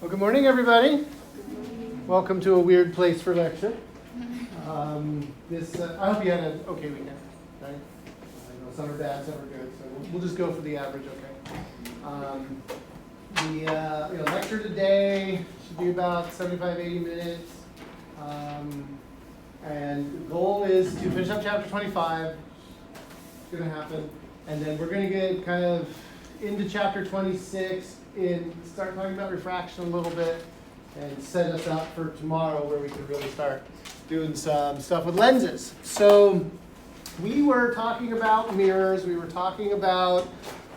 Well, good morning, everybody. Welcome to a weird place for lecture. I hope you had an okay weekend, right? I know some are bad, some are good, so we'll just go for the average, okay? The lecture today should be about 75, 80 minutes. And the goal is to finish up chapter 25. It's going to happen. And then we're going to get kind of into chapter 26 and start talking about refraction a little bit and set us up for tomorrow where we can really start doing some stuff with lenses. So we were talking about mirrors. We were talking about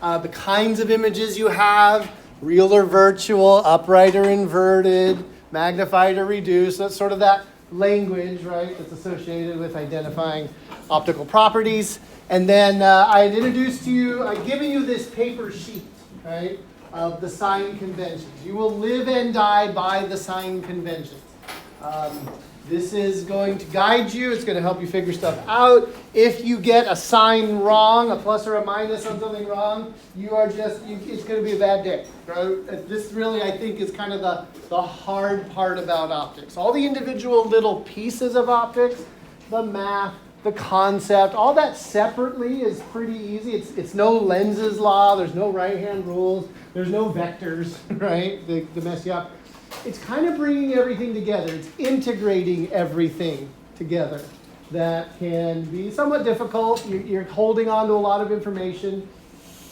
the kinds of images you have, real or virtual, upright or inverted, magnified or reduced. That's sort of that language, right, that's associated with identifying optical properties. And then I had introduced to you, I'd given you this paper sheet, right, of the sign conventions. You will live and die by the sign conventions. This is going to guide you. It's going to help you figure stuff out. If you get a sign wrong, a plus or a minus on something wrong, it's going to be a bad day. Right? This really, I think, is kind of the hard part about optics. All the individual little pieces of optics, the math, the concept, all that separately is pretty easy. It's no lenses law. There's no right-hand rules. There's no vectors, right, to mess you up. It's kind of bringing everything together. It's integrating everything together. That can be somewhat difficult. You're holding on to a lot of information.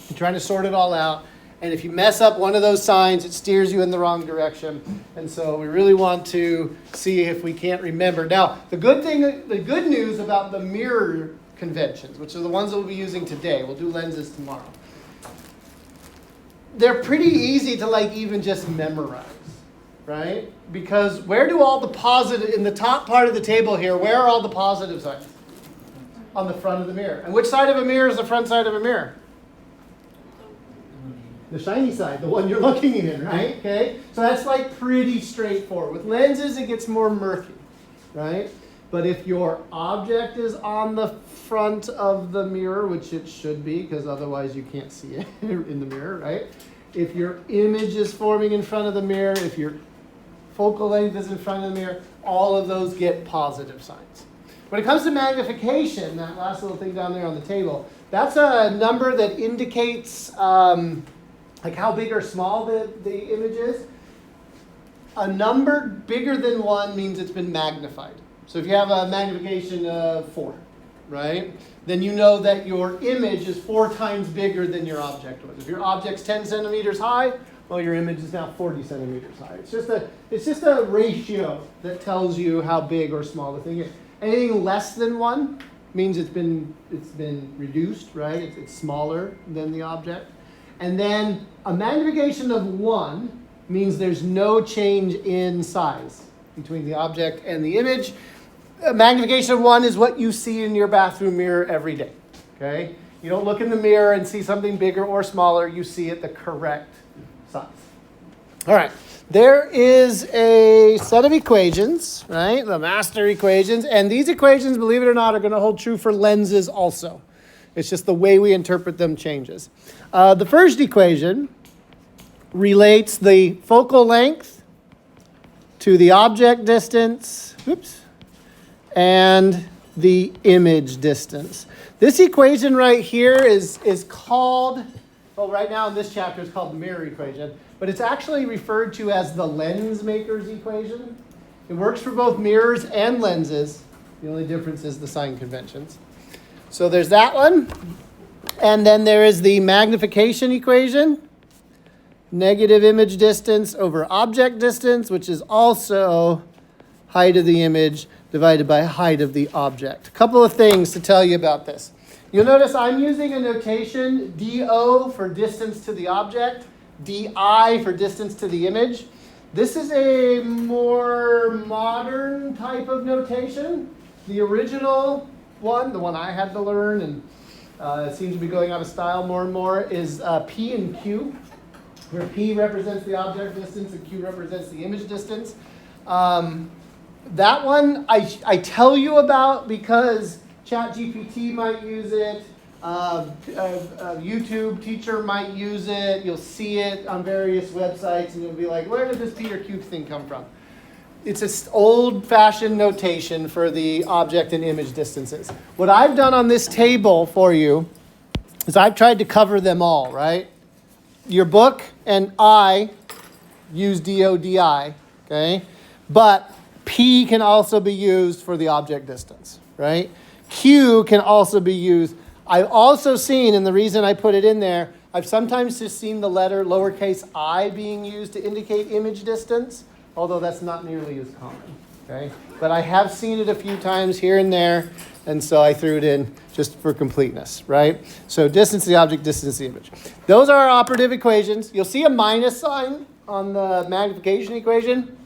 You're trying to sort it all out. And if you mess up one of those signs, it steers you in the wrong direction. And so we really want to see if we can't remember. Now, the good news about the mirror conventions, which are the ones that we'll be using today, we'll do lenses tomorrow. They're pretty easy to even just memorize, right? Because where do all the positive, in the top part of the table here, where are all the positive signs? On the front of the mirror. And which side of a mirror is the front side of a mirror? The shiny side, the one you're looking in, right? Okay, so that's pretty straightforward. With lenses, it gets more murky, right? But if your object is on the front of the mirror, which it should be, because otherwise you can't see it in the mirror, right? If your image is forming in front of the mirror, if your focal length is in front of the mirror, all of those get positive signs. When it comes to magnification, that last little thing down there on the table, that's a number that indicates how big or small the image is. A number bigger than 1 means it's been magnified. So if you have a magnification of 4, right, then you know that your image is 4 times bigger than your object was. If your object's 10 centimeters high, well, your image is now 40 centimeters high. It's just a ratio that tells you how big or small the thing is. Anything less than 1 means it's been reduced, right? It's smaller than the object. And then a magnification of 1 means there's no change in size between the object and the image. A magnification of 1 is what you see in your bathroom mirror every day. Okay? You don't look in the mirror and see something bigger or smaller. You see it the correct size. All right. There is a set of equations, right? The master equations. And these equations, believe it or not, are going to hold true for lenses also. It's just the way we interpret them changes. The first equation relates the focal length to the object distance, and the image distance. This equation right here is called, right now in this chapter it's called the mirror equation, but it's actually referred to as the lens maker's equation. It works for both mirrors and lenses. The only difference is the sign conventions. So there's that one. And then there is the magnification equation. Negative image distance over object distance, which is also height of the image divided by height of the object. A couple of things to tell you about this. You'll notice I'm using a notation, DO for distance to the object, DI for distance to the image. This is a more modern type of notation. The original one, the one I had to learn, and it seems to be going out of style more and more, is P and Q, where P represents the object distance and Q represents the image distance. That one I tell you about because ChatGPT might use it, A YouTube teacher might use it. You'll see it on various websites, and you'll be like, where did this Peter cube thing come from? It's an old-fashioned notation for the object and image distances. What I've done on this table for you is I've tried to cover them all, right? Your book and I use DODI, okay? But P can also be used for the object distance, right? Q can also be used. I've also seen, and the reason I put it in there, I've sometimes just seen the letter lowercase I being used to indicate image distance, although that's not nearly as common, okay? But I have seen it a few times here and there, and so I threw it in just for completeness, right? So distance to the object, distance to the image. Those are our operative equations. You'll see a minus sign on the magnification equation.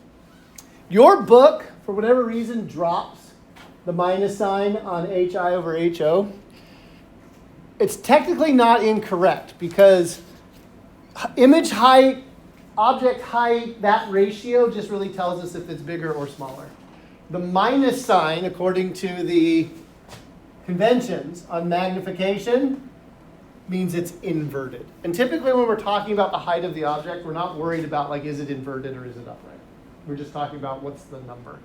Your book, for whatever reason, drops the minus sign on HI over HO. It's technically not incorrect because image height, object height, that ratio just really tells us if it's bigger or smaller. The minus sign, according to the conventions on magnification, means it's inverted. And typically when we're talking about the height of the object, we're not worried about like, is it inverted or is it upright? We're just talking about what's the number.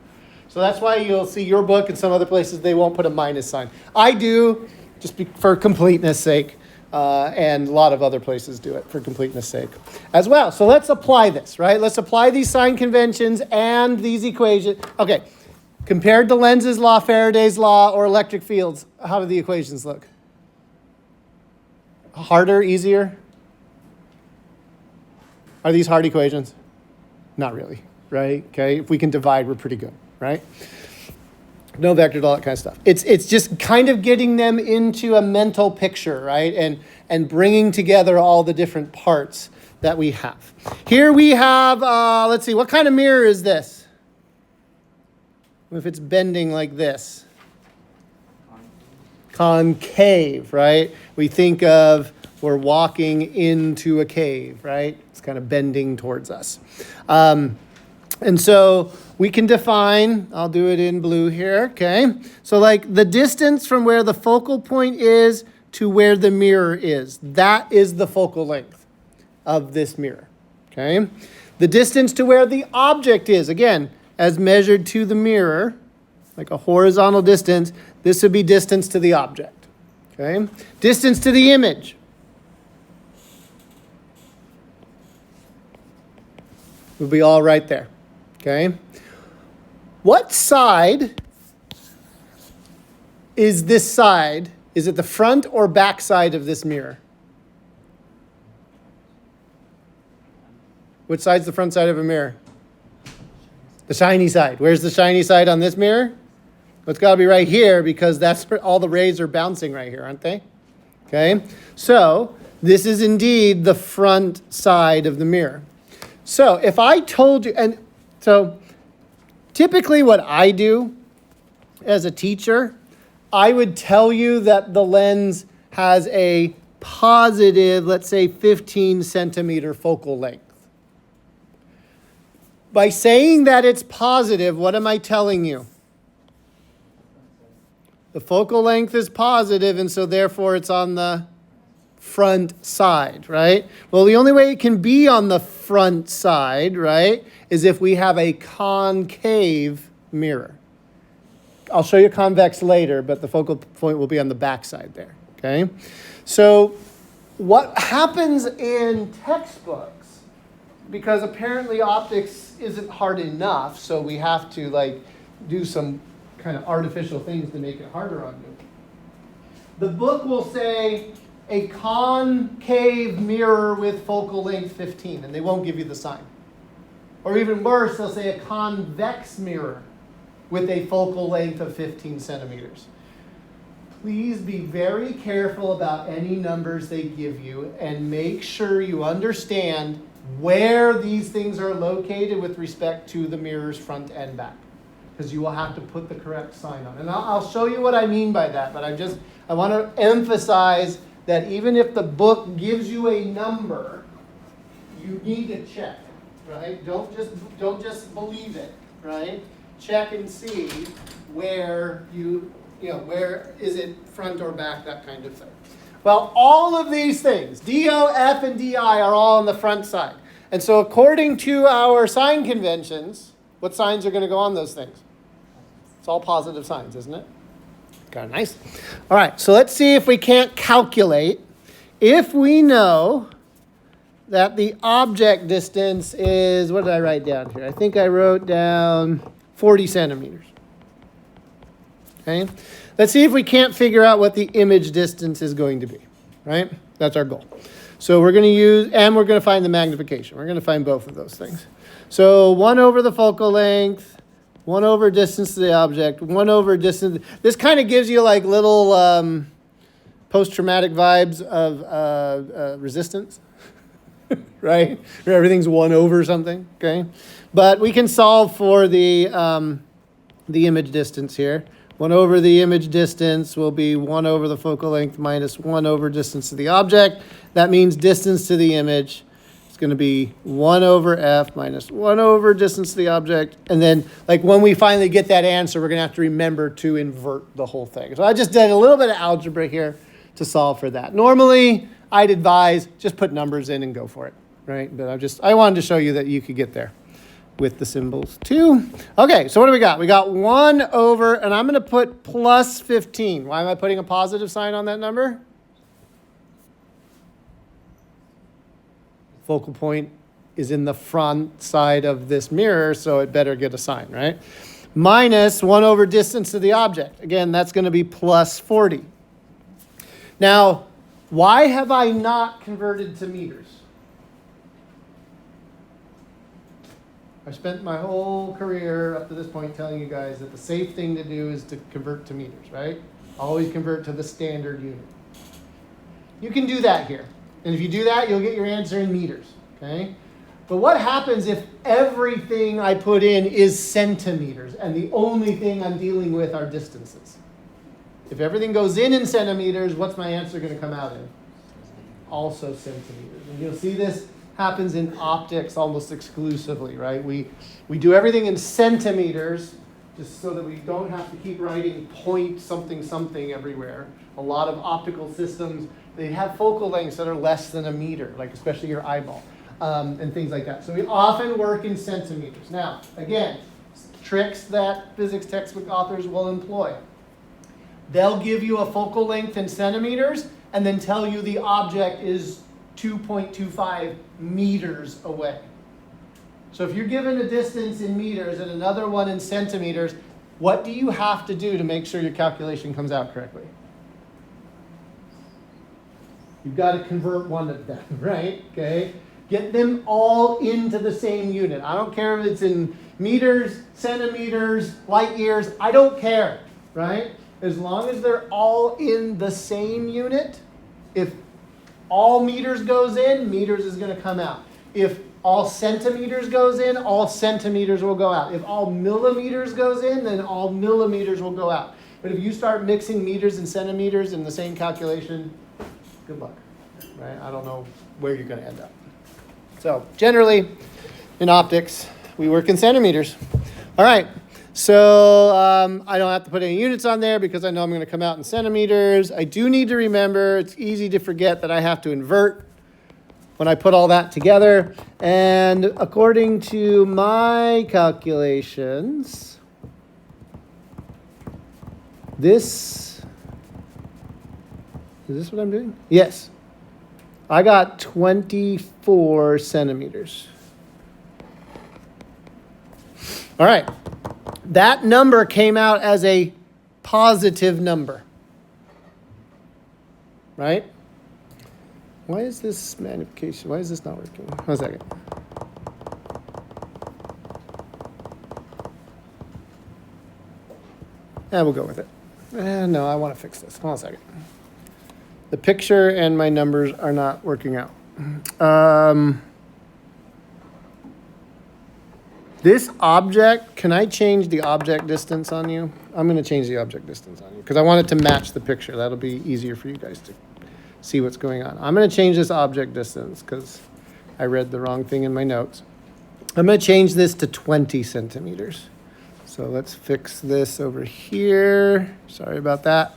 So that's why you'll see your book and some other places, they won't put a minus sign. I do, just for completeness sake, and a lot of other places do it for completeness sake as well. So let's apply this, right? Let's apply these sign conventions and these equations. Okay, compared to Lenz's law, Faraday's law, or electric fields, how do the equations look? Harder, easier? Are these hard equations? Not really, right? Okay, if we can divide, we're pretty good, right? No vectors, all that kind of stuff. It's just kind of getting them into a mental picture, right? And bringing together all the different parts that we have. Here we have, let's see, what kind of mirror is this? If it's bending like this. Concave, right? We think of we're walking into a cave, right? It's kind of bending towards us. And so we can define, I'll do it in blue here, okay? So like the distance from where the focal point is to where the mirror is, that is the focal length of this mirror, okay? The distance to where the object is, again, as measured to the mirror, like a horizontal distance, this would be distance to the object, okay? Distance to the image. Would be all right there, okay? What side is this side? Is it the front or back side of this mirror? Which side's the front side of a mirror? The shiny side. Where's the shiny side on this mirror? Well, it's got to be right here because that's where all the rays are bouncing right here, aren't they? Okay, so this is indeed the front side of the mirror. So if I told you, and so typically what I do as a teacher, I would tell you that the lens has a positive, let's say 15 centimeter focal length. By saying that it's positive, what am I telling you? The focal length is positive, and so therefore it's on the front side, right? Well, the only way it can be on the front side, right, is if we have a concave mirror. I'll show you convex later, but the focal point will be on the back side there, okay? So what happens in textbooks, because apparently optics isn't hard enough, so we have to like do some kind of artificial things to make it harder on you. The book will say a concave mirror with focal length 15, and they won't give you the sign. Or even worse, they'll say a convex mirror with a focal length of 15 centimeters. Please be very careful about any numbers they give you and make sure you understand where these things are located with respect to the mirror's front and back, because you will have to put the correct sign on. And I'll show you what I mean by that, but I want to emphasize that even if the book gives you a number, you need to check, right? Don't just believe it, right? Check and see where where is it front or back, that kind of thing. Well, all of these things, DO, F, and DI are all on the front side. And so according to our sign conventions, what signs are going to go on those things? It's all positive signs, isn't it? Kind of nice. All right, so let's see if we can't calculate. If we know that the object distance is, what did I write down here? I think I wrote down 40 centimeters. Okay, let's see if we can't figure out what the image distance is going to be, right? That's our goal. So we're going to use, and we're going to find the magnification. We're going to find both of those things. So 1 over the focal length, 1 over distance to the object, 1 over distance. This kind of gives you like little post-traumatic vibes of resistance, right? Where everything's 1 over something, okay? But we can solve for the image distance here. 1 over the image distance will be 1 over the focal length minus 1 over distance to the object. That means distance to the image is going to be 1 over F minus 1 over distance to the object. And then, like, when we finally get that answer, we're going to have to remember to invert the whole thing. So I just did a little bit of algebra here to solve for that. Normally, I'd advise just put numbers in and go for it, right? But I wanted to show you that you could get there with the symbols too. Okay, so what do we got? We got 1 over, and I'm going to put plus 15. Why am I putting a positive sign on that number? Focal point is in the front side of this mirror, so it better get a sign, right? Minus 1 over distance to the object. Again, that's going to be plus 40. Now, why have I not converted to meters? I spent my whole career up to this point telling you guys that the safe thing to do is to convert to meters, right? Always convert to the standard unit. You can do that here. And if you do that, you'll get your answer in meters, okay? But what happens if everything I put in is centimeters and the only thing I'm dealing with are distances? If everything goes in centimeters, what's my answer going to come out in? Also centimeters. And you'll see this happens in optics almost exclusively, right? We do everything in centimeters just so that we don't have to keep writing point something something everywhere. A lot of optical systems, they have focal lengths that are less than a meter, like especially your eyeball, and things like that. So we often work in centimeters. Now, again, tricks that physics textbook authors will employ. They'll give you a focal length in centimeters and then tell you the object is 2.25 meters away. So if you're given a distance in meters and another one in centimeters, what do you have to do to make sure your calculation comes out correctly? You've got to convert one of them, right? Okay. Get them all into the same unit. I don't care if it's in meters, centimeters, light years. I don't care, right? As long as they're all in the same unit, if all meters goes in, meters is going to come out. If all centimeters goes in, all centimeters will go out. If all millimeters goes in, then all millimeters will go out. But if you start mixing meters and centimeters in the same calculation, good luck, right? I don't know where you're going to end up. So generally, in optics, we work in centimeters. All right. So I don't have to put any units on there because I know I'm going to come out in centimeters. I do need to remember, it's easy to forget that I have to invert when I put all that together. And according to my calculations, is this what I'm doing? Yes. I got 24 centimeters. All right. That number came out as a positive number, right? Why is this magnification? Why is this not working? 1 second. We'll go with it. No, I want to fix this. Hold on a second. The picture and my numbers are not working out. This object, can I change the object distance on you? I'm going to change the object distance on you because I want it to match the picture. That'll be easier for you guys to see what's going on. I'm going to change this object distance because I read the wrong thing in my notes. I'm going to change this to 20 centimeters. So let's fix this over here. Sorry about that.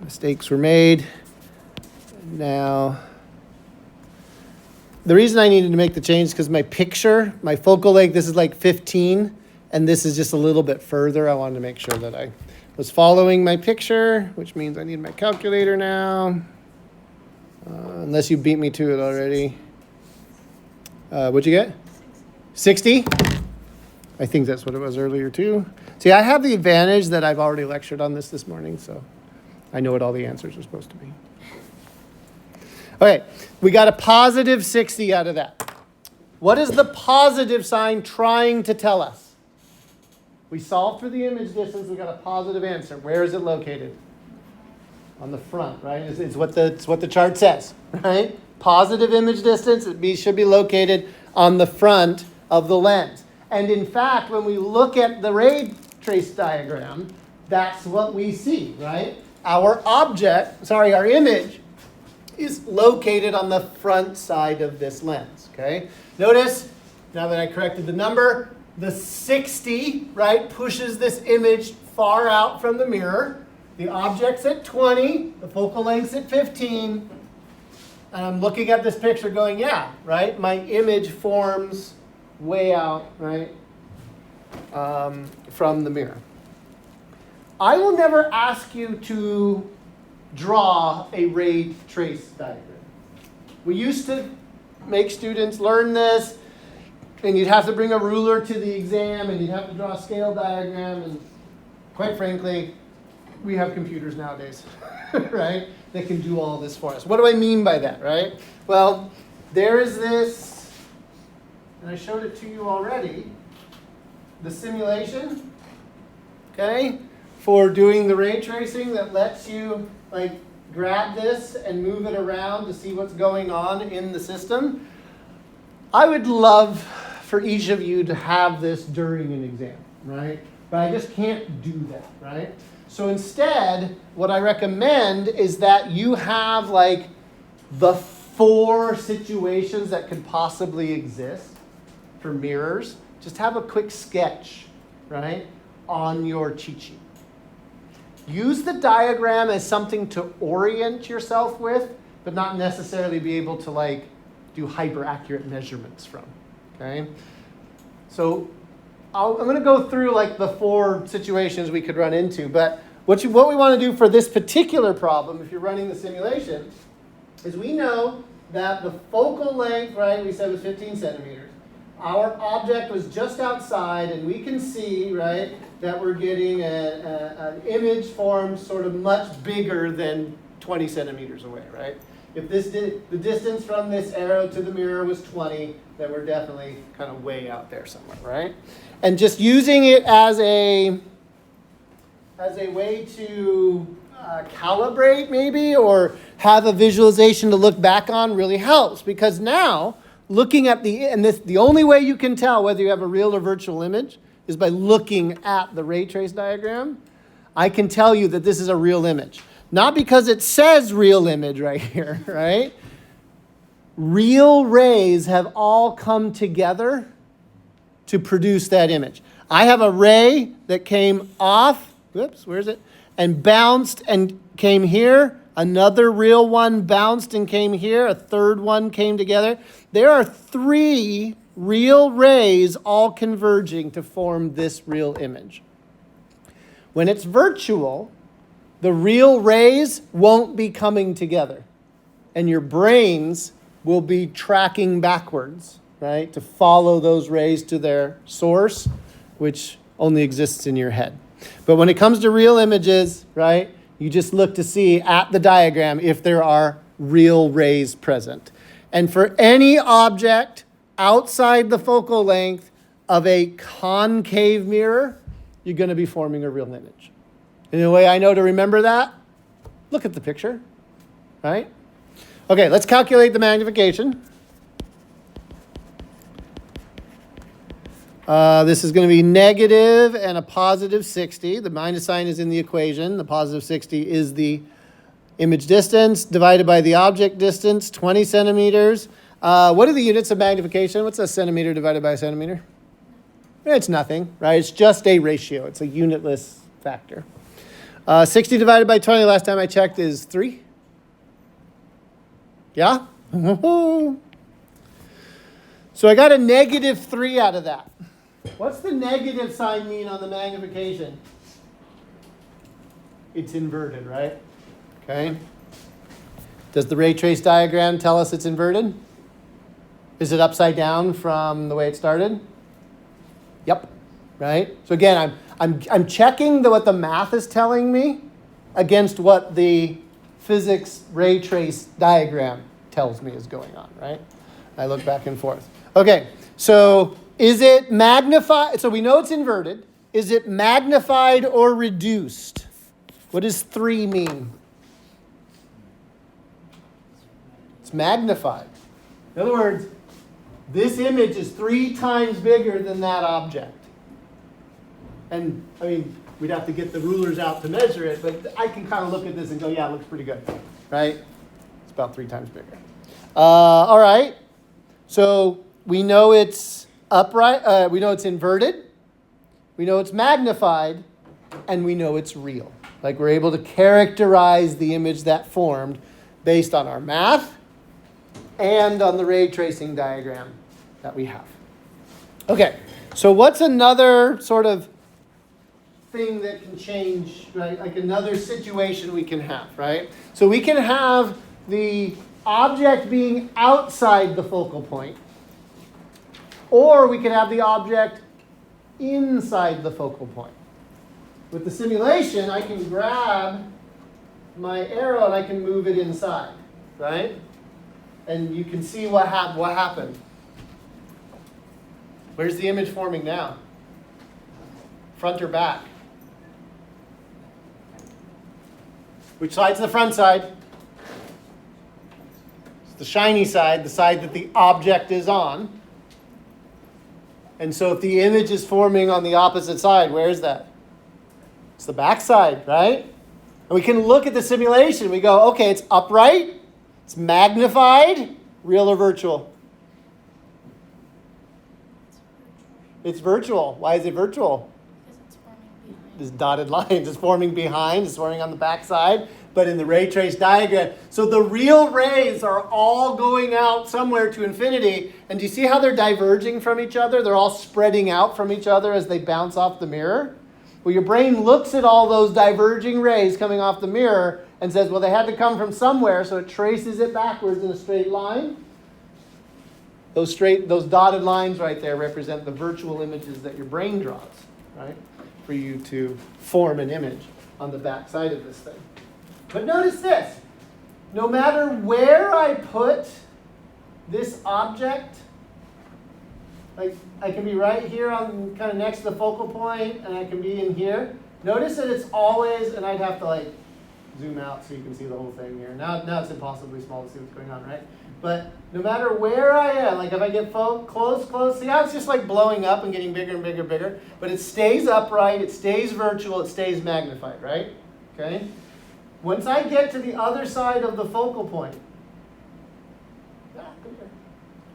Mistakes were made. Now, the reason I needed to make the change is because my picture, my focal length, this is like 15, and this is just a little bit further. I wanted to make sure that I was following my picture, which means I need my calculator now. Unless you beat me to it already. What'd you get? 60? I think that's what it was earlier too. See, I have the advantage that I've already lectured on this morning, so I know what all the answers are supposed to be. Okay, we got a positive 60 out of that. What is the positive sign trying to tell us? We solved for the image distance, we got a positive answer. Where is it located? On the front, right? It's what the chart says, right? Positive image distance, should be located on the front of the lens. And in fact, when we look at the ray trace diagram, that's what we see, right? Our image is located on the front side of this lens, okay? Notice, now that I corrected the number, the 60, right, pushes this image far out from the mirror. The object's at 20, the focal length's at 15, and I'm looking at this picture going, yeah, right, my image forms way out, right, from the mirror. I will never ask you to draw a ray trace diagram. We used to make students learn this, and you'd have to bring a ruler to the exam, and you'd have to draw a scale diagram, and quite frankly, we have computers nowadays, right, that can do all this for us. What do I mean by that, right? Well, there is this, and I showed it to you already, the simulation, okay, for doing the ray tracing that lets you like grab this and move it around to see what's going on in the system. I would love for each of you to have this during an exam, right? But I just can't do that, right? So instead, what I recommend is that you have like the 4 situations that could possibly exist for mirrors. Just have a quick sketch, right, on your cheat sheet. Use the diagram as something to orient yourself with, but not necessarily be able to like do hyper accurate measurements from, okay? So I'm going to go through like the 4 situations we could run into, but what we want to do for this particular problem, if you're running the simulation, is we know that the focal length, right, we said was 15 centimeters. Our object was just outside, and we can see, right, that we're getting an image formed sort of much bigger than 20 centimeters away, right? If the distance from this arrow to the mirror was 20, then we're definitely kind of way out there somewhere, right? And just using it as a way to calibrate maybe, or have a visualization to look back on really helps, because now looking at the only way you can tell whether you have a real or virtual image is by looking at the ray trace diagram. I can tell you that this is a real image. Not because it says real image right here, right? Real rays have all come together to produce that image. I have a ray that came off, where is it? And bounced and came here. Another real one bounced and came here. A third one came together. There are 3 real rays all converging to form this real image. When it's virtual, the real rays won't be coming together, and your brains will be tracking backwards, right, to follow those rays to their source, which only exists in your head. But when it comes to real images, right, you just look to see at the diagram if there are real rays present. And for any object outside the focal length of a concave mirror, you're going to be forming a real image. And the way I know to remember that, look at the picture, right? Okay, let's calculate the magnification. This is going to be negative and a positive 60. The minus sign is in the equation. The positive 60 is the image distance divided by the object distance, 20 centimeters. What are the units of magnification? What's a centimeter divided by a centimeter? It's nothing, right? It's just a ratio. It's a unitless factor. 60 divided by 20, last time I checked, is 3. Yeah? So I got a -3 out of that. What's the negative sign mean on the magnification? It's inverted, right? Okay. Does the ray trace diagram tell us it's inverted? Is it upside down from the way it started? Yep. Right? So again, I'm checking what the math is telling me against what the physics ray trace diagram tells me is going on, right? I look back and forth. Okay, so is it magnified? So we know it's inverted. Is it magnified or reduced? What does 3 mean? It's magnified. In other words, this image is 3 times bigger than that object. And, I mean, we'd have to get the rulers out to measure it, but I can kind of look at this and go, yeah, it looks pretty good, right? It's about 3 times bigger. All right. So we know it's upright. We know it's inverted. We know it's magnified. And we know it's real. Like we're able to characterize the image that formed based on our math and on the ray tracing diagram that we have. Okay. So what's another sort of thing that can change, right? Like another situation we can have, right? So we can have the object being outside the focal point, or we can have the object inside the focal point. With the simulation, I can grab my arrow and I can move it inside, right? And you can see what happened. Where's the image forming now? Front or back? Which side's the front side? It's the shiny side, the side that the object is on. And so if the image is forming on the opposite side, where is that? It's the back side, right? And we can look at the simulation. We go, okay, it's upright, it's magnified, real or virtual? It's virtual. Why is it virtual? This dotted lines is forming behind, it's forming on the back side, but in the ray trace diagram. So the real rays are all going out somewhere to infinity. And do you see how they're diverging from each other? They're all spreading out from each other as they bounce off the mirror. Well, your brain looks at all those diverging rays coming off the mirror and says, well, they had to come from somewhere, so it traces it backwards in a straight line. Those dotted lines right there represent the virtual images that your brain draws, right? For you to form an image on the back side of this thing. But notice this. No matter where I put this object, like I can be right here on kind of next to the focal point, and I can be in here. Notice that it's always, and I'd have to like zoom out so you can see the whole thing here. Now it's impossibly small to see what's going on, right? But no matter where I am, like if I get close, see how it's just like blowing up and getting bigger and bigger and bigger? But it stays upright, it stays virtual, it stays magnified, right? Okay? Once I get to the other side of the focal point,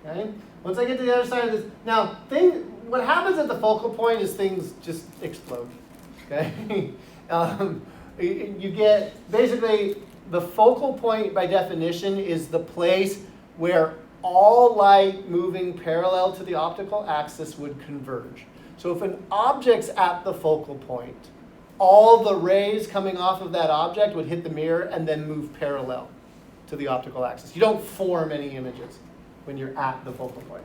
okay? Once I get to the other side of this, now what happens at the focal point is things just explode, okay? You get, basically, the focal point by definition is the place where all light moving parallel to the optical axis would converge. So if an object's at the focal point, all the rays coming off of that object would hit the mirror and then move parallel to the optical axis. You don't form any images when you're at the focal point.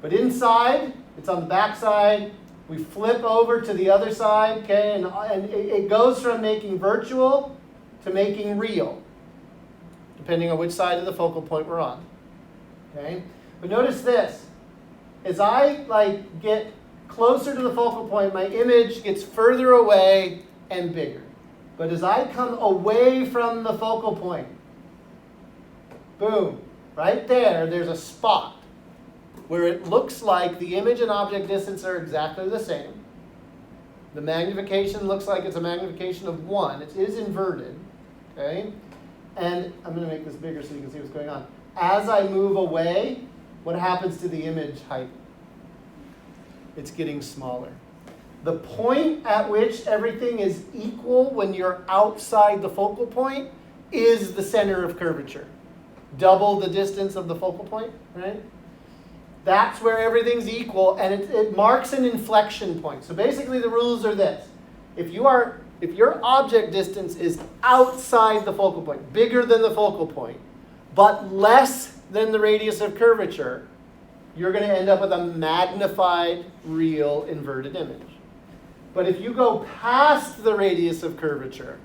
But inside, it's on the back side. We flip over to the other side, okay, and it goes from making virtual to making real, depending on which side of the focal point we're on. Okay? But notice this. As I get closer to the focal point, my image gets further away and bigger. But as I come away from the focal point, boom, right there's a spot where it looks like the image and object distance are exactly the same. The magnification looks like it's a magnification of 1. It is inverted. Okay? And I'm going to make this bigger so you can see what's going on. As I move away, what happens to the image height? It's getting smaller. The point at which everything is equal when you're outside the focal point is the center of curvature. double the distance of the focal point, right? That's where everything's equal, and it marks an inflection point. So basically the rules are this. If your object distance is outside the focal point, bigger than the focal point, but less than the radius of curvature, you're going to end up with a magnified, real, inverted image. But if you go past the radius of curvature,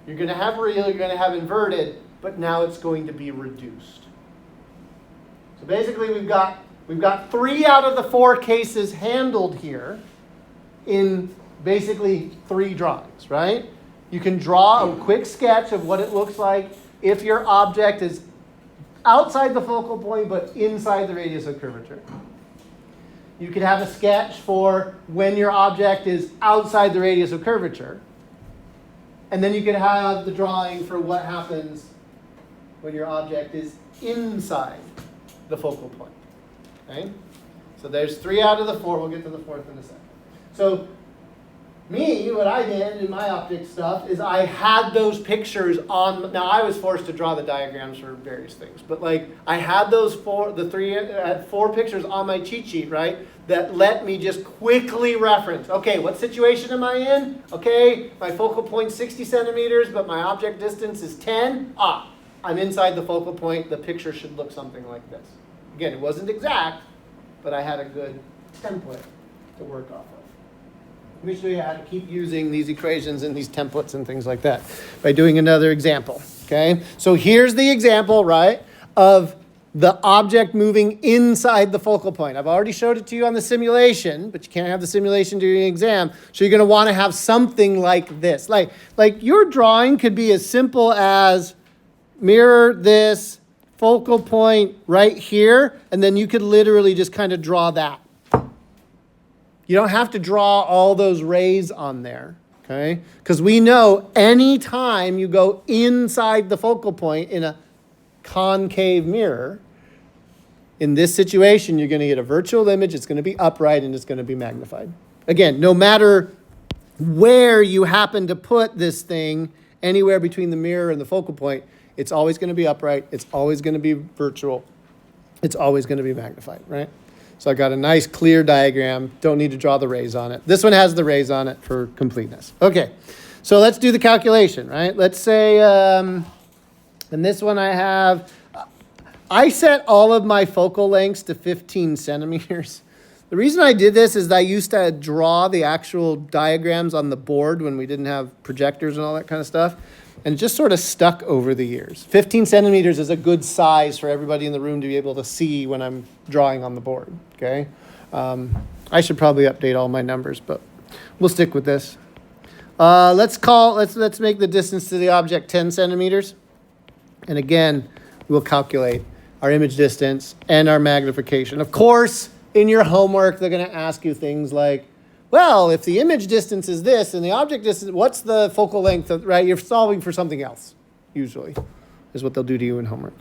you're going to have real, you're going to have inverted, but now it's going to be reduced. So basically we've got 3 out of the 4 cases handled here in basically 3 drawings, right? You can draw a quick sketch of what it looks like if your object is outside the focal point but inside the radius of curvature. You could have a sketch for when your object is outside the radius of curvature. And then you could have the drawing for what happens when your object is inside the focal point. Okay? So there's 3 out of the 4. We'll get to the 4th in a second. So what I did in my optics stuff is I had those pictures on. Now I was forced to draw the diagrams for various things, but like I had those 4 pictures on my cheat sheet, right? That let me just quickly reference. Okay, what situation am I in? Okay, my focal point 60 centimeters, but my object distance is 10. I'm inside the focal point. The picture should look something like this. Again, it wasn't exact, but I had a good template to work off of. Let me show you how to keep using these equations and these templates and things like that by doing another example, okay? So here's the example, right, of the object moving inside the focal point. I've already showed it to you on the simulation, but you can't have the simulation during the exam, so you're going to want to have something like this. Like your drawing could be as simple as mirror this focal point right here, and then you could literally just kind of draw that. You don't have to draw all those rays on there, okay? Because we know any time you go inside the focal point in a concave mirror, in this situation, you're going to get a virtual image, it's going to be upright, and it's going to be magnified. Again, no matter where you happen to put this thing, anywhere between the mirror and the focal point, it's always going to be upright, it's always going to be virtual, it's always going to be magnified, right? So I got a nice clear diagram. Don't need to draw the rays on it. This one has the rays on it for completeness. Okay, so let's do the calculation, right? Let's say, in this one I set all of my focal lengths to 15 centimeters. The reason I did this is I used to draw the actual diagrams on the board when we didn't have projectors and all that kind of stuff. And it just sort of stuck over the years. 15 centimeters is a good size for everybody in the room to be able to see when I'm drawing on the board, okay? I should probably update all my numbers, but we'll stick with this. Let's make the distance to the object 10 centimeters. And again, we'll calculate our image distance and our magnification. Of course, in your homework, they're going to ask you things like, well, if the image distance is this and the object distance, what's the focal length, right? You're solving for something else, usually, is what they'll do to you in homework.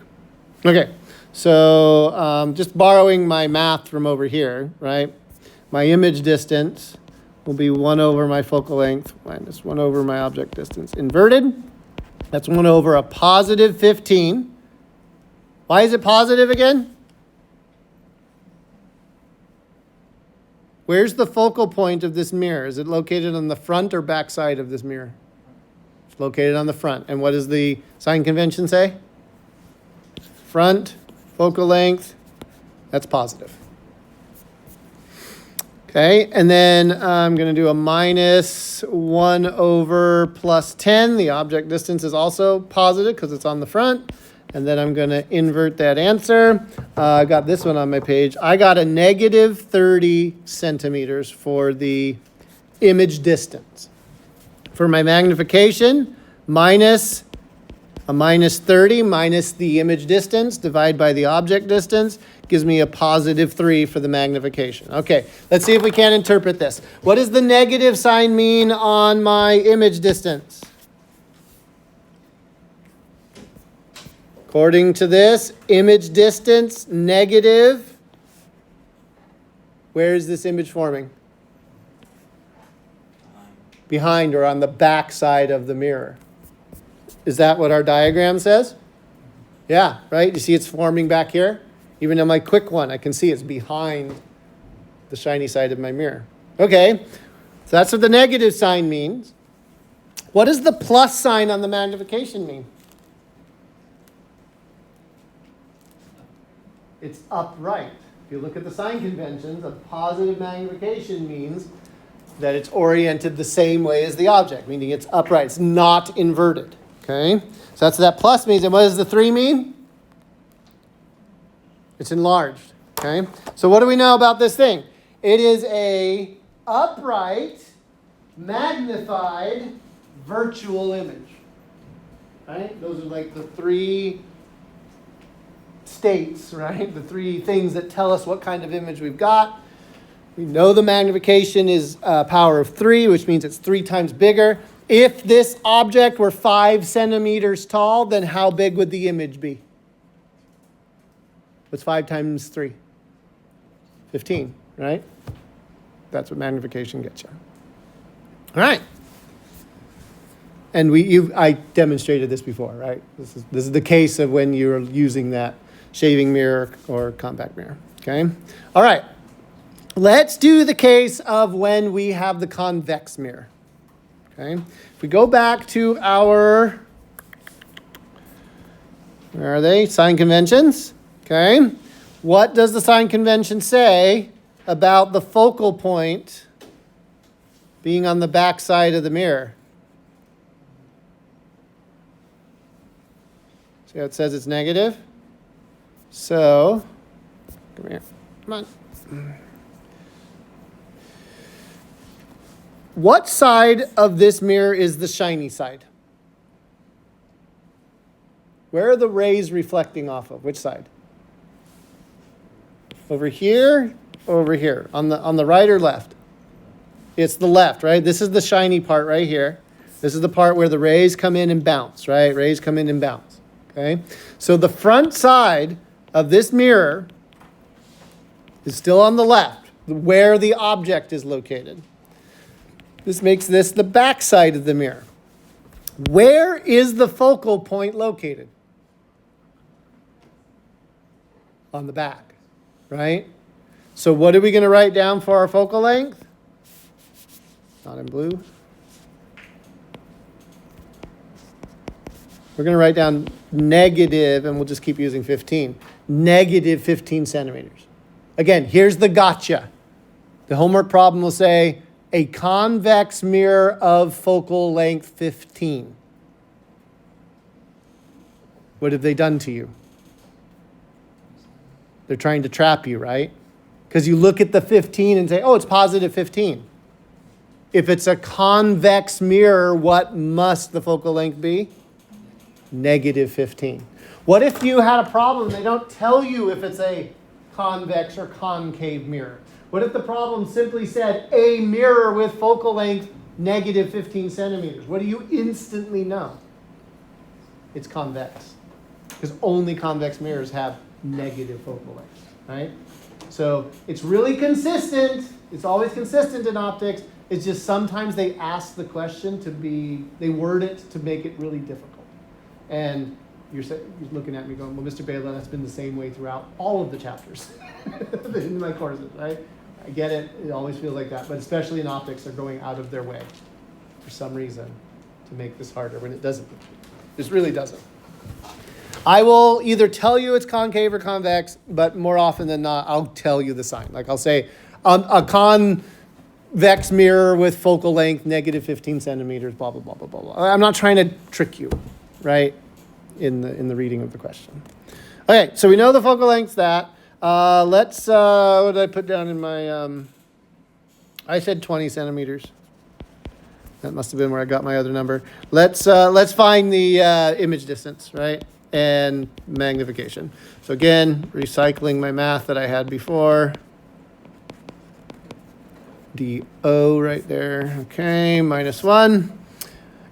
Okay, so just borrowing my math from over here, right? My image distance will be 1 over my focal length minus 1 over my object distance. Inverted, that's 1 over a positive 15. Why is it positive again? Where's the focal point of this mirror? Is it located on the front or back side of this mirror? It's located on the front. And what does the sign convention say? Front, focal length, that's positive. Okay, and then I'm going to do a minus 1 over plus 10. The object distance is also positive because it's on the front. And then I'm going to invert that answer. I got this one on my page. I got a negative 30 centimeters for the image distance. For my magnification, minus a minus 30 minus the image distance divided by the object distance gives me a positive 3 for the magnification. Okay, let's see if we can interpret this. What does the negative sign mean on my image distance? According to this, image distance, negative. Where is this image forming? Behind or on the back side of the mirror. Is that what our diagram says? Yeah, right? You see it's forming back here? Even on my quick one, I can see it's behind the shiny side of my mirror. Okay, so that's what the negative sign means. What does the plus sign on the magnification mean? It's upright. If you look at the sign conventions, a positive magnification means that it's oriented the same way as the object, meaning it's upright. It's not inverted. Okay? So that's what that plus means. And what does the 3 mean? It's enlarged. Okay? So what do we know about this thing? It is a upright, magnified, virtual image. Right? Those are like the 3 states, right? The 3 things that tell us what kind of image we've got. We know the magnification is a power of 3, which means it's 3 times bigger. If this object were 5 centimeters tall, then how big would the image be? What's 5 times 3? 15, right? That's what magnification gets you. All right. And I demonstrated this before, right? This is the case of when you're using that shaving mirror or compact mirror, okay? All right. Let's do the case of when we have the convex mirror, okay? If we go back to our, where are they? Sign conventions, okay? What does the sign convention say about the focal point being on the back side of the mirror? See how it says it's negative? So, come here. Come on. What side of this mirror is the shiny side? Where are the rays reflecting off of? Which side? Over here or over here? On the right or left? It's the left, right? This is the shiny part right here. This is the part where the rays come in and bounce, right? Rays come in and bounce, okay? So the front side of this mirror is still on the left, where the object is located. This makes this the back side of the mirror. Where is the focal point located? On the back, right? So what are we going to write down for our focal length? Not in blue. We're going to write down negative, and we'll just keep using 15. Negative 15 centimeters. Again, here's the gotcha. The homework problem will say, a convex mirror of focal length 15. What have they done to you? They're trying to trap you, right? Because you look at the 15 and say, oh, it's positive 15. If it's a convex mirror, what must the focal length be? Negative 15. What if you had a problem? They don't tell you if it's a convex or concave mirror. What if the problem simply said a mirror with focal length negative 15 centimeters? What do you instantly know? It's convex. Because only convex mirrors have negative focal length, right? So it's really consistent. It's always consistent in optics. It's just sometimes they ask the question they word it to make it really difficult. And you're looking at me going, well, Mr. Balogh, that's been the same way throughout all of the chapters in my courses, right? I get it. It always feels like that. But especially in optics, they're going out of their way for some reason to make this harder when it doesn't. This really doesn't. I will either tell you it's concave or convex, but more often than not, I'll tell you the sign. Like I'll say, a convex mirror with focal length negative 15 centimeters, blah, blah, blah, blah, blah, blah. I'm not trying to trick you, right, in the reading of the question. Okay, so we know the focal length's that. Let's, what did I put down in my, I said 20 centimeters. That must have been where I got my other number. Let's find the image distance, right? And magnification. So again, recycling my math that I had before. DO right there. Okay, -1.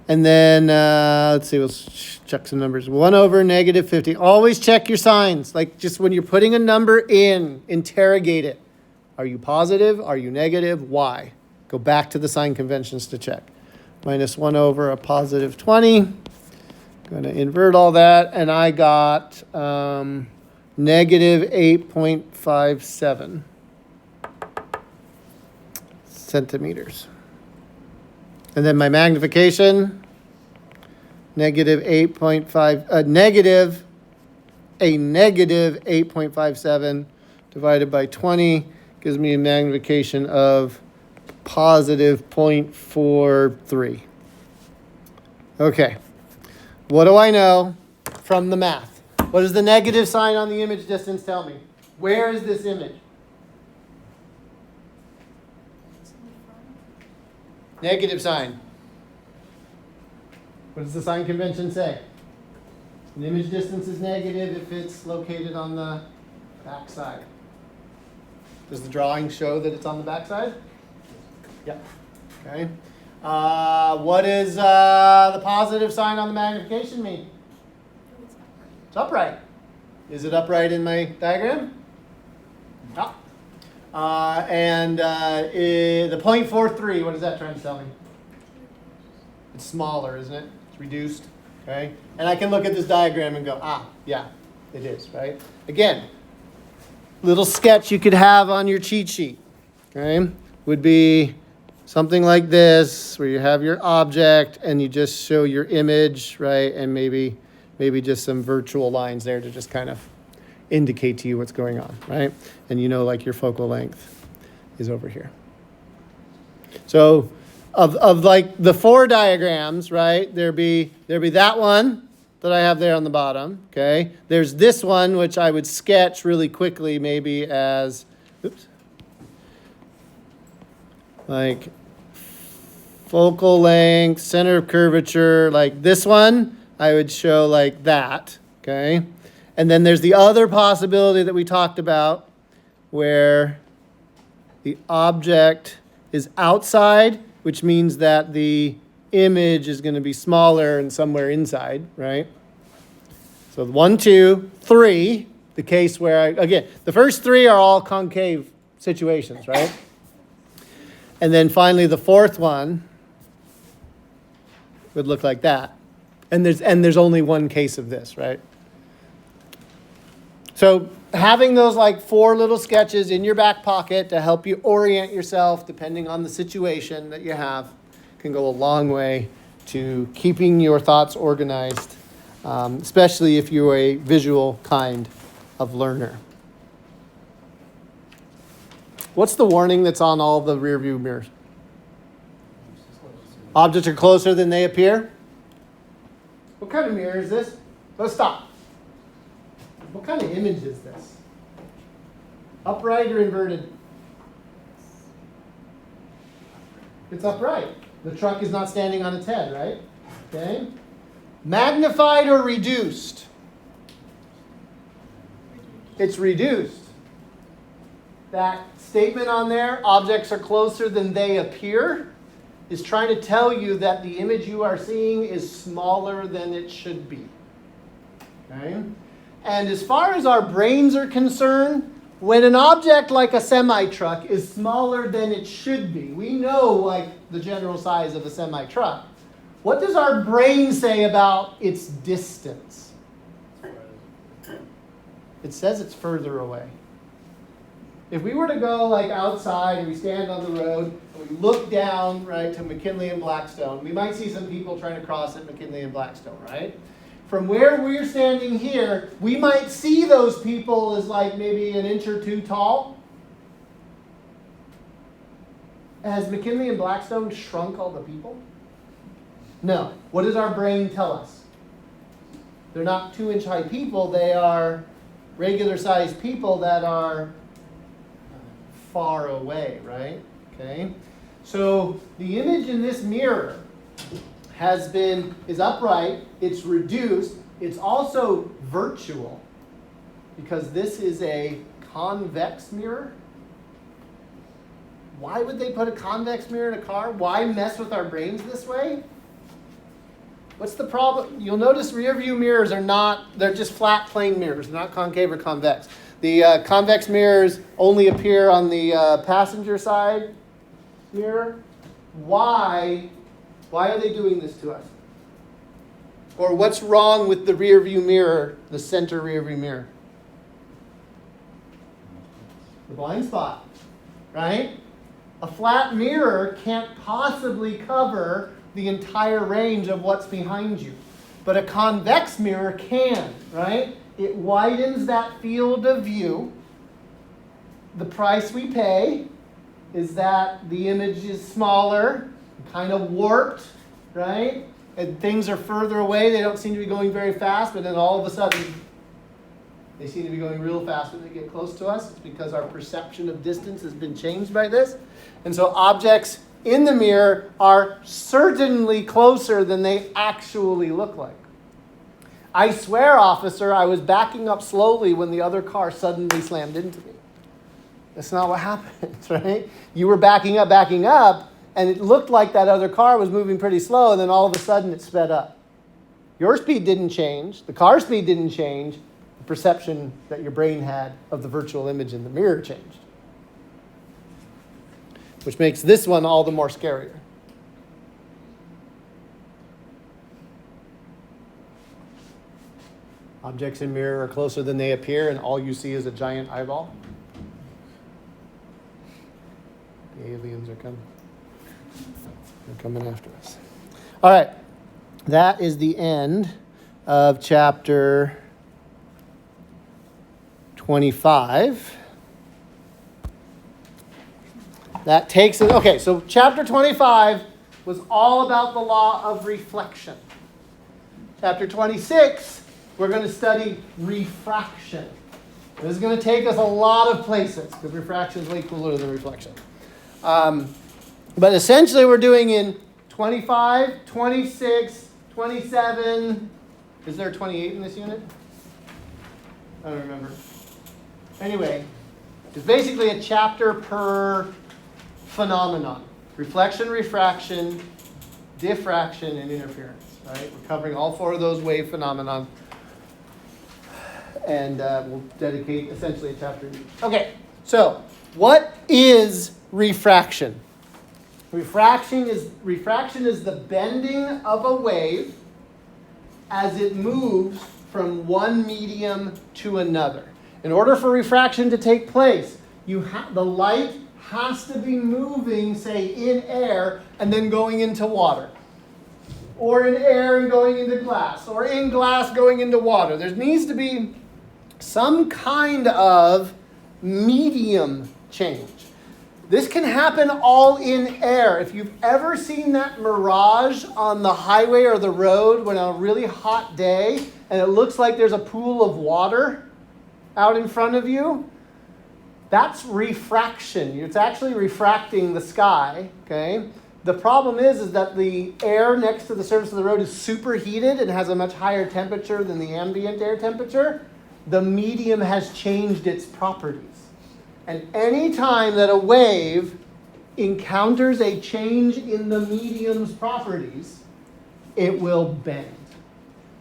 And then, let's see, we'll check some numbers. 1 over negative 50. Always check your signs. Like just when you're putting a number in, interrogate it. Are you positive? Are you negative? Why? Go back to the sign conventions to check. -1 over a positive 20. Going to invert all that, and I got negative 8.57 centimeters. And then my magnification, negative 8.57 divided by 20 gives me a magnification of positive 0.43. Okay, what do I know from the math? What does the negative sign on the image distance tell me? Where is this image? Negative sign. What does the sign convention say? An image distance is negative if it's located on the back side. Does the drawing show that it's on the back side? Yep. Okay. What does the positive sign on the magnification mean? It's upright. Is it upright in my diagram? No. And the 0.43, what is that trying to tell me? It's smaller, isn't it? It's reduced. Okay. And I can look at this diagram and go, yeah, it is, right? Again, little sketch you could have on your cheat sheet, okay, would be something like this, where you have your object and you just show your image, right? And maybe just some virtual lines there to just kind of indicate to you what's going on, right? And you know, like your focal length is over here. So of like the 4 diagrams, right? There'd be that one that I have there on the bottom, okay? There's this one, which I would sketch really quickly, maybe as, like focal length, center of curvature, like this one, I would show like that, okay? And then there's the other possibility that we talked about where the object is outside, which means that the image is going to be smaller and somewhere inside, right? So 1, 2, 3, the case where again, the first 3 are all concave situations, right? And then finally the 4th one would look like that. And there's only one case of this, right? So having those like 4 little sketches in your back pocket to help you orient yourself depending on the situation that you have can go a long way to keeping your thoughts organized, especially if you're a visual kind of learner. What's the warning that's on all the rear view mirrors? Objects are closer than they appear. What kind of mirror is this? Let's stop. What kind of image is this? Upright or inverted? It's upright. The truck is not standing on its head, right? Okay. Magnified or reduced? It's reduced. That statement on there, objects are closer than they appear, is trying to tell you that the image you are seeing is smaller than it should be. Okay? And as far as our brains are concerned, when an object like a semi-truck is smaller than it should be, we know like the general size of a semi-truck. What does our brain say about its distance? It says it's further away. If we were to go like outside and we stand on the road and we look down, right, to McKinley and Blackstone, we might see some people trying to cross at McKinley and Blackstone, right? From where we're standing here, we might see those people as like maybe an inch or 2 tall. Has McKinley and Blackstone shrunk all the people? No. What does our brain tell us? They're not 2-inch high people. They are regular sized people that are far away, right? Okay. So the image in this mirror is upright, it's reduced, it's also virtual because this is a convex mirror. Why would they put a convex mirror in a car? Why mess with our brains this way? What's the problem? You'll notice rear view mirrors they're just flat plane mirrors, they're not concave or convex. The convex mirrors only appear on the passenger side mirror. Why are they doing this to us? Or what's wrong with the rear view mirror, the center rear view mirror? The blind spot, right? A flat mirror can't possibly cover the entire range of what's behind you. But a convex mirror can, right? It widens that field of view. The price we pay is that the image is smaller, kind of warped, right? And things are further away. They don't seem to be going very fast, but then all of a sudden, they seem to be going real fast when they get close to us. It's because our perception of distance has been changed by this. And so objects in the mirror are certainly closer than they actually look like. I swear, officer, I was backing up slowly when the other car suddenly slammed into me. That's not what happened, right? You were backing up, and it looked like that other car was moving pretty slow, and then all of a sudden it sped up. Your speed didn't change. The car speed didn't change. The perception that your brain had of the virtual image in the mirror changed. Which makes this one all the more scarier. Objects in mirror are closer than they appear, and all you see is a giant eyeball. The aliens are coming. They're coming after us. All right. That is the end of chapter 25. That takes it. Okay, so chapter 25 was all about the law of reflection. Chapter 26, we're going to study refraction. This is going to take us a lot of places because refraction is way cooler than reflection. But essentially we're doing in 25, 26, 27. Is there 28 in this unit? I don't remember. Anyway, it's basically a chapter per phenomenon. Reflection, refraction, diffraction, and interference. Right? We're covering all four of those wave phenomenon. And we'll dedicate essentially a chapter each. Okay, so what is refraction? Refraction is the bending of a wave as it moves from one medium to another. In order for refraction to take place, the light has to be moving, say, in air and then going into water. Or in air and going into glass. Or in glass going into water. There needs to be some kind of medium change. This can happen all in air. If you've ever seen that mirage on the highway or the road when on a really hot day and it looks like there's a pool of water out in front of you, that's refraction. It's actually refracting the sky, okay? The problem is that the air next to the surface of the road is superheated and has a much higher temperature than the ambient air temperature. The medium has changed its properties. And any time that a wave encounters a change in the medium's properties, it will bend.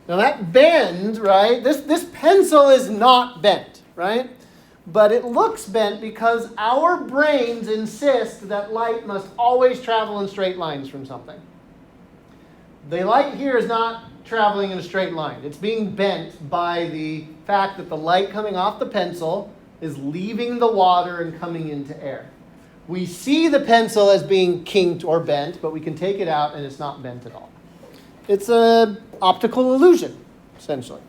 Now that bend, right, this pencil is not bent, right? But it looks bent because our brains insist that light must always travel in straight lines from something. The light here is not traveling in a straight line. It's being bent by the fact that the light coming off the pencil is leaving the water and coming into air. We see the pencil as being kinked or bent, but we can take it out and it's not bent at all. It's an optical illusion, essentially.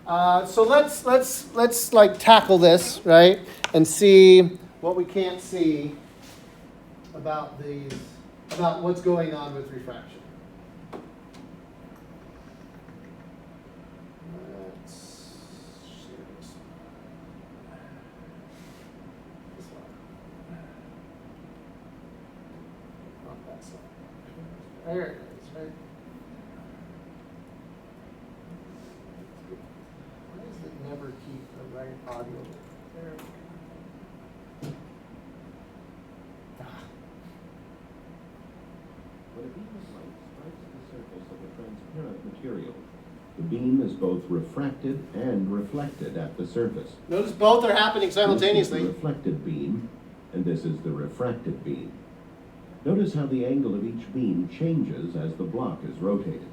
So let's like tackle this, right, and see what we can't see about what's going on with refraction. Let's share this one. This one. Not that side. There it is, right? Never keep the right audio. There we go. When a beam of light strikes the surface of a transparent material, the beam is both refracted and reflected at the surface. Notice both are happening simultaneously. This is the reflected beam, and this is the refracted beam. Notice how the angle of each beam changes as the block is rotated.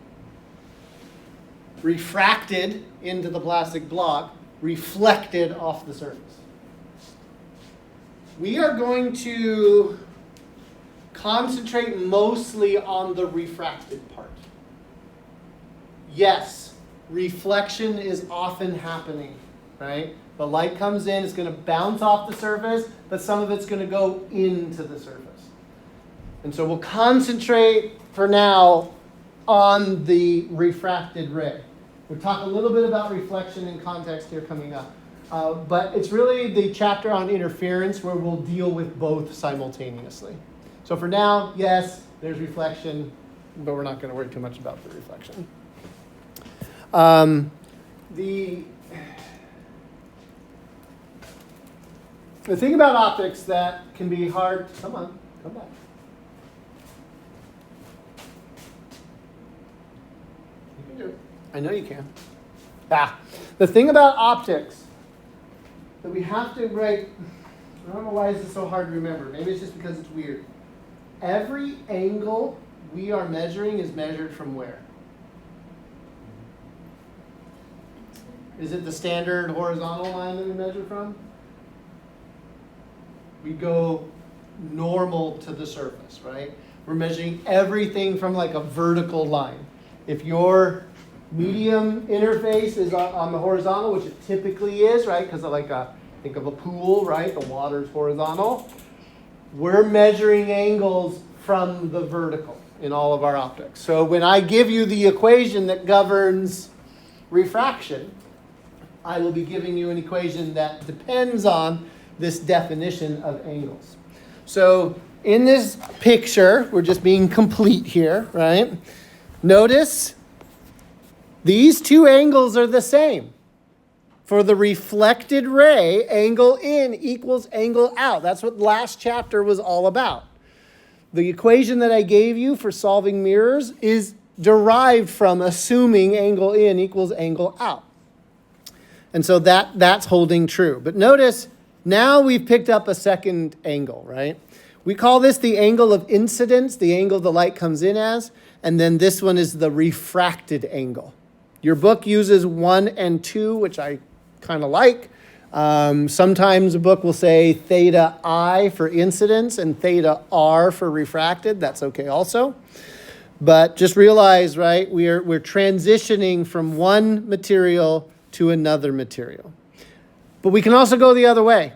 refracted into the plastic block, reflected off the surface. We are going to concentrate mostly on the refracted part. Yes, reflection is often happening, right? The light comes in, it's going to bounce off the surface, but some of it's going to go into the surface. And so we'll concentrate for now on the refracted ray. We'll talk a little bit about reflection in context here coming up. But it's really the chapter on interference where we'll deal with both simultaneously. So for now, yes, there's reflection, but we're not going to worry too much about the reflection. The thing about optics that can be hard, come back. You can do it. I know you can. The thing about optics that we have to write, I don't know why is this so hard to remember. Maybe it's just because it's weird. Every angle we are measuring is measured from where? Is it the standard horizontal line that we measure from? We go normal to the surface, right? We're measuring everything from like a vertical line. If your medium interface is on the horizontal, which it typically is, right? Because think of a pool, right? The water's horizontal. We're measuring angles from the vertical in all of our optics. So when I give you the equation that governs refraction, I will be giving you an equation that depends on this definition of angles. So in this picture, we're just being complete here, right? Notice these two angles are the same. For the reflected ray, angle in equals angle out. That's what last chapter was all about. The equation that I gave you for solving mirrors is derived from assuming angle in equals angle out. And so that's holding true. But notice, now we've picked up a second angle, right? We call this the angle of incidence, the angle the light comes in as, and then this one is the refracted angle. Your book uses 1 and 2, which I kind of like. Sometimes a book will say theta I for incidence and theta R for refracted. That's okay also. But just realize, right, we're transitioning from one material to another material. But we can also go the other way,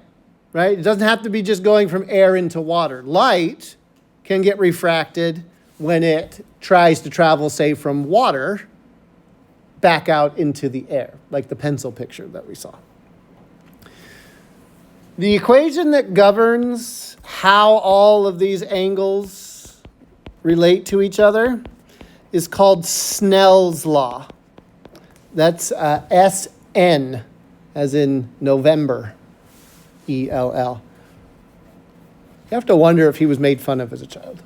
right? It doesn't have to be just going from air into water. Light can get refracted when it tries to travel, say, from water back out into the air, like the pencil picture that we saw. The equation that governs how all of these angles relate to each other is called Snell's law. That's SN, as in November, ELL. You have to wonder if he was made fun of as a child,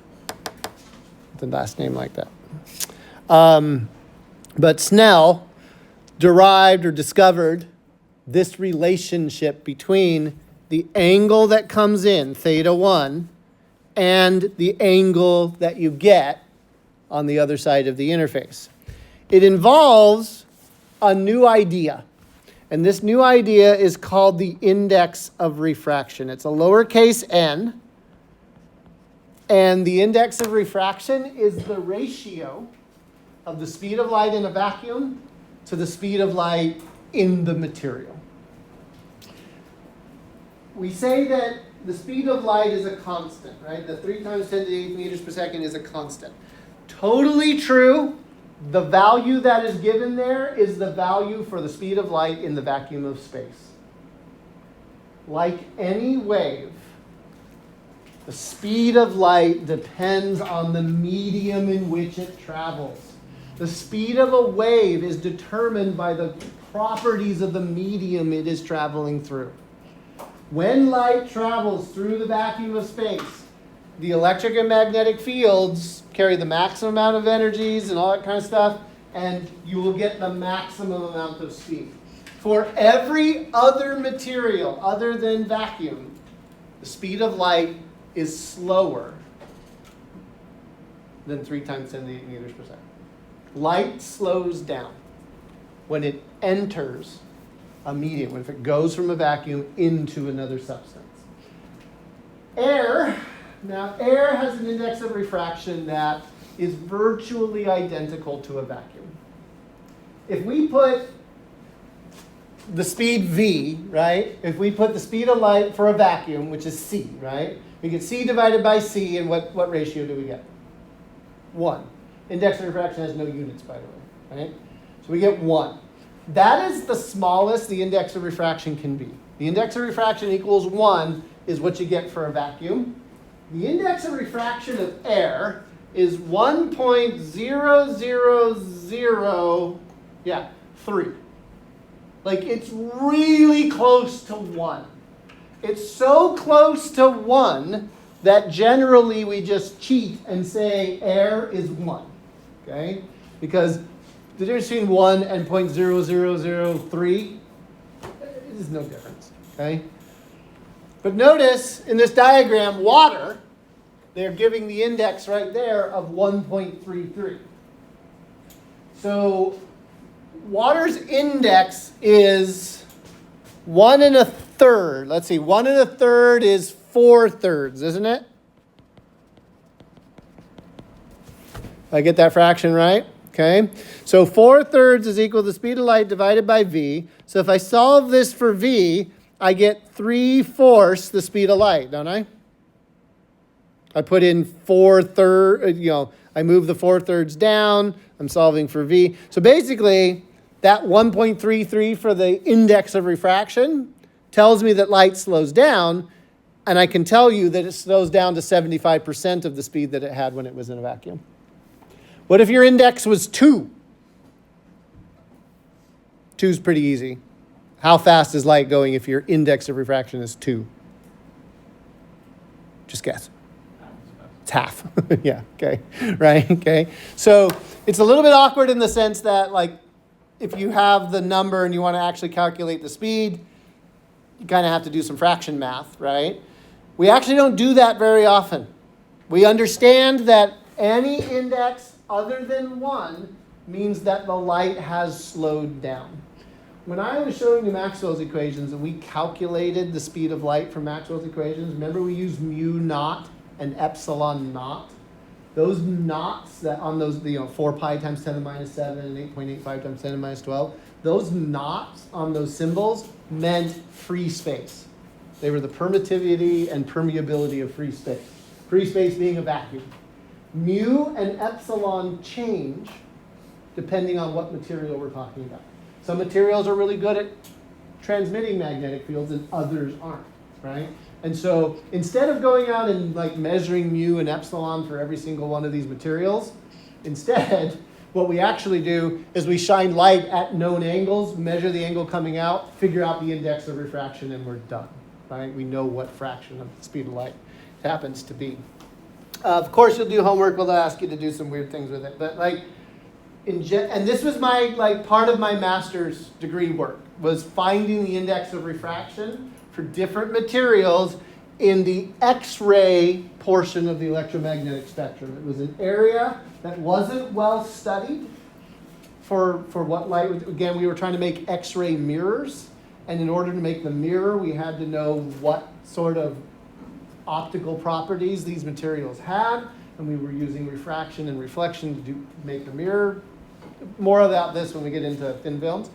with a last name like that. But Snell derived or discovered this relationship between the angle that comes in, theta 1, and the angle that you get on the other side of the interface. It involves a new idea. And this new idea is called the index of refraction. It's a lowercase n. And the index of refraction is the ratio of the speed of light in a vacuum to the speed of light in the material. We say that the speed of light is a constant, right? The 3 times 10 to the 8th meters per second is a constant. Totally true. The value that is given there is the value for the speed of light in the vacuum of space. Like any wave, the speed of light depends on the medium in which it travels. The speed of a wave is determined by the properties of the medium it is traveling through. When light travels through the vacuum of space, the electric and magnetic fields carry the maximum amount of energies and all that kind of stuff, and you will get the maximum amount of speed. For every other material other than vacuum, the speed of light is slower than 3 times 10 to the 8 meters per second. Light slows down. when it enters a medium, if it goes from a vacuum into another substance. Air has an index of refraction that is virtually identical to a vacuum. If we put the speed v, right? If we put the speed of light for a vacuum, which is c, right? We get c divided by c, and what ratio do we get? 1. Index of refraction has no units, by the way, right? So we get 1. That is the smallest the index of refraction can be. The index of refraction equals 1 is what you get for a vacuum. The index of refraction of air is 1.0003. Like, it's really close to 1. It's so close to 1 that generally we just cheat and say air is 1. Okay? Because the difference between 1 and 0.0003 is no difference. Okay? But notice in this diagram, water, they're giving the index right there of 1.33. So water's index is 1 1/3. Let's see, 1 1/3 is 4/3, isn't it? I get that fraction right? Okay. So 4/3 is equal to the speed of light divided by v. So if I solve this for v, I get 3/4 the speed of light, don't I? I put in 4/3, I move the 4/3 down. I'm solving for v. So basically, that 1.33 for the index of refraction tells me that light slows down, and I can tell you that it slows down to 75% of the speed that it had when it was in a vacuum. What if your index was 2? 2 is pretty easy. How fast is light going if your index of refraction is 2? Just guess. It's half. Yeah, okay. Right, okay. So it's a little bit awkward in the sense that, like, if you have the number and you want to actually calculate the speed, you kind of have to do some fraction math, right? We actually don't do that very often. We understand that any index other than 1 means that the light has slowed down. When I was showing you Maxwell's equations and we calculated the speed of light from Maxwell's equations, remember we used mu naught and epsilon naught? Those knots that on those, 4 pi times 10 to the minus 7 and 8.85 times 10 to the minus 12, those knots on those symbols meant free space. They were the permittivity and permeability of free space. Free space being a vacuum. Mu and epsilon change depending on what material we're talking about. Some materials are really good at transmitting magnetic fields and others aren't, right? And so instead of going out and measuring mu and epsilon for every single one of these materials, instead what we actually do is we shine light at known angles, measure the angle coming out, figure out the index of refraction, and we're done, right? We know what fraction of the speed of light it happens to be. Of course, you'll do homework. We'll ask you to do some weird things with it. But and this was my part of my master's degree work, was finding the index of refraction for different materials in the X-ray portion of the electromagnetic spectrum. It was an area that wasn't well studied for what light would. Again, we were trying to make X-ray mirrors, and in order to make the mirror, we had to know what sort of optical properties these materials had, and we were using refraction and reflection to make the mirror. More about this when we get into thin films.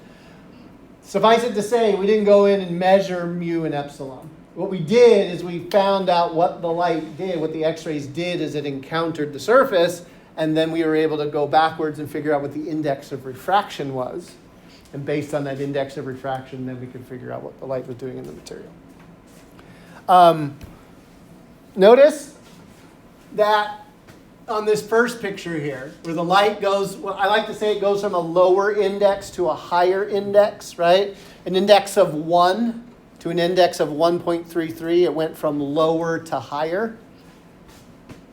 Suffice it to say, we didn't go in and measure mu and epsilon. What we did is we found out what the light did, what the X-rays did as it encountered the surface, and then we were able to go backwards and figure out what the index of refraction was. And based on that index of refraction, then we could figure out what the light was doing in the material. Notice that on this first picture here, where the light goes, well, I like to say it goes from a lower index to a higher index, right? An index of 1 to an index of 1.33. It went from lower to higher.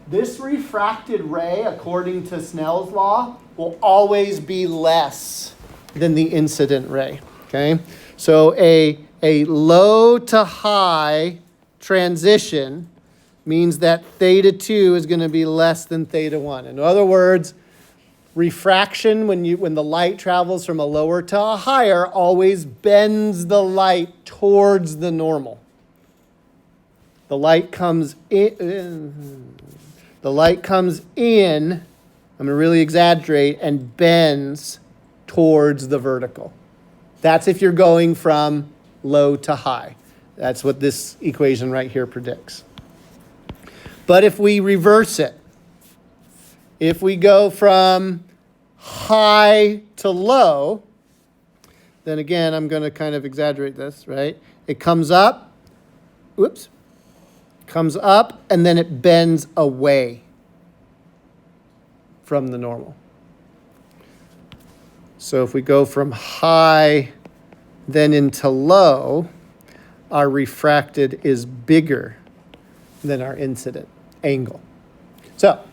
This refracted ray, according to Snell's law, will always be less than the incident ray, okay? So a low to high transition means that theta 2 is going to be less than theta 1. In other words, refraction, when the light travels from a lower to a higher, always bends the light towards the normal. The light comes in. I'm going to really exaggerate, and bends towards the vertical. That's if you're going from low to high. That's what this equation right here predicts. But if we reverse it, if we go from high to low, then again, I'm going to kind of exaggerate this, right? It comes up, comes up, and then it bends away from the normal. So if we go from high then into low, our refracted is bigger than our incident angle. So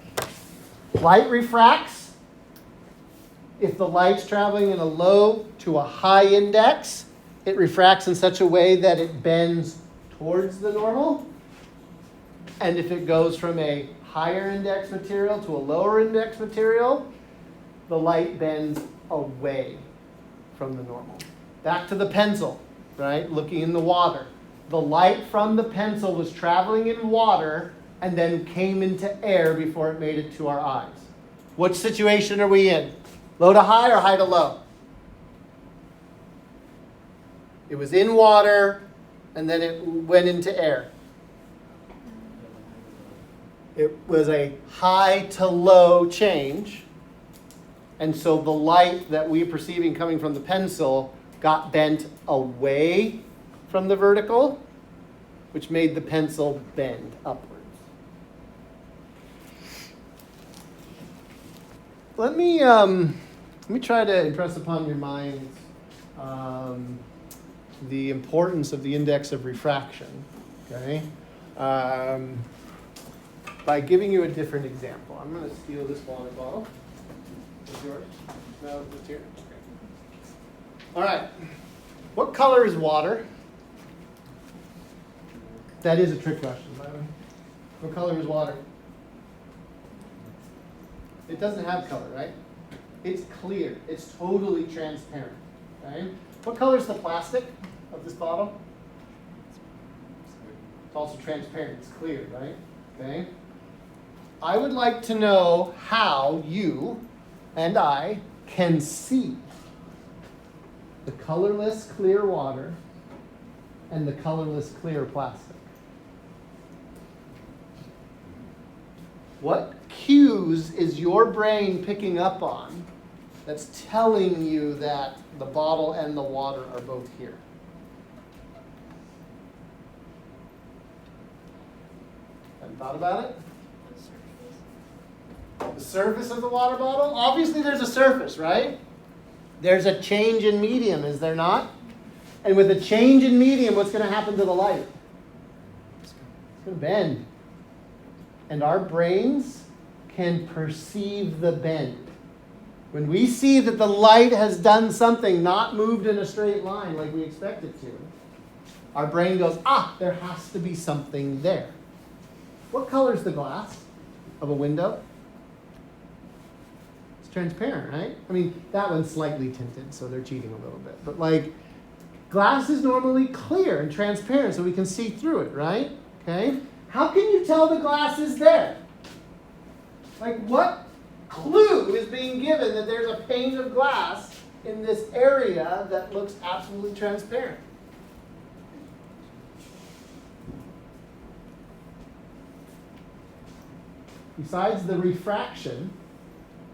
light refracts if the light's traveling in a low to a high index. It refracts in such a way that it bends towards the normal. And if it goes from a higher index material to a lower index material, the light bends away from the normal. Back to the pencil, right? Looking in the water. The light from the pencil was traveling in water and then came into air before it made it to our eyes. Which situation are we in? Low to high or high to low? It was in water and then it went into air. It was a high to low change. And so the light that we're perceiving coming from the pencil got bent away from the vertical, which made the pencil bend upwards. Let me try to impress upon your minds the importance of the index of refraction, okay? By giving you a different example. I'm going to steal this water bottle. Is yours? No, it's here. Okay. All right. What color is water? That is a trick question, by the way. What color is water? It doesn't have color, right? It's clear. It's totally transparent, right? What color is the plastic of this bottle? It's also transparent. It's clear, right? Okay. I would like to know how you and I can see the colorless clear water and the colorless clear plastic. What cues is your brain picking up on that's telling you that the bottle and the water are both here? Haven't thought about it? The surface of the water bottle? Obviously there's a surface, right? There's a change in medium, is there not? And with a change in medium, what's going to happen to the light? It's going to bend. And our brains can perceive the bend. When we see that the light has done something, not moved in a straight line like we expect it to, our brain goes, there has to be something there. What color is the glass of a window? Transparent, right? I mean, that one's slightly tinted, so they're cheating a little bit. But like, glass is normally clear and transparent, so we can see through it, right? Okay? How can you tell the glass is there? Like, what clue is being given that there's a pane of glass in this area that looks absolutely transparent? Besides the refraction,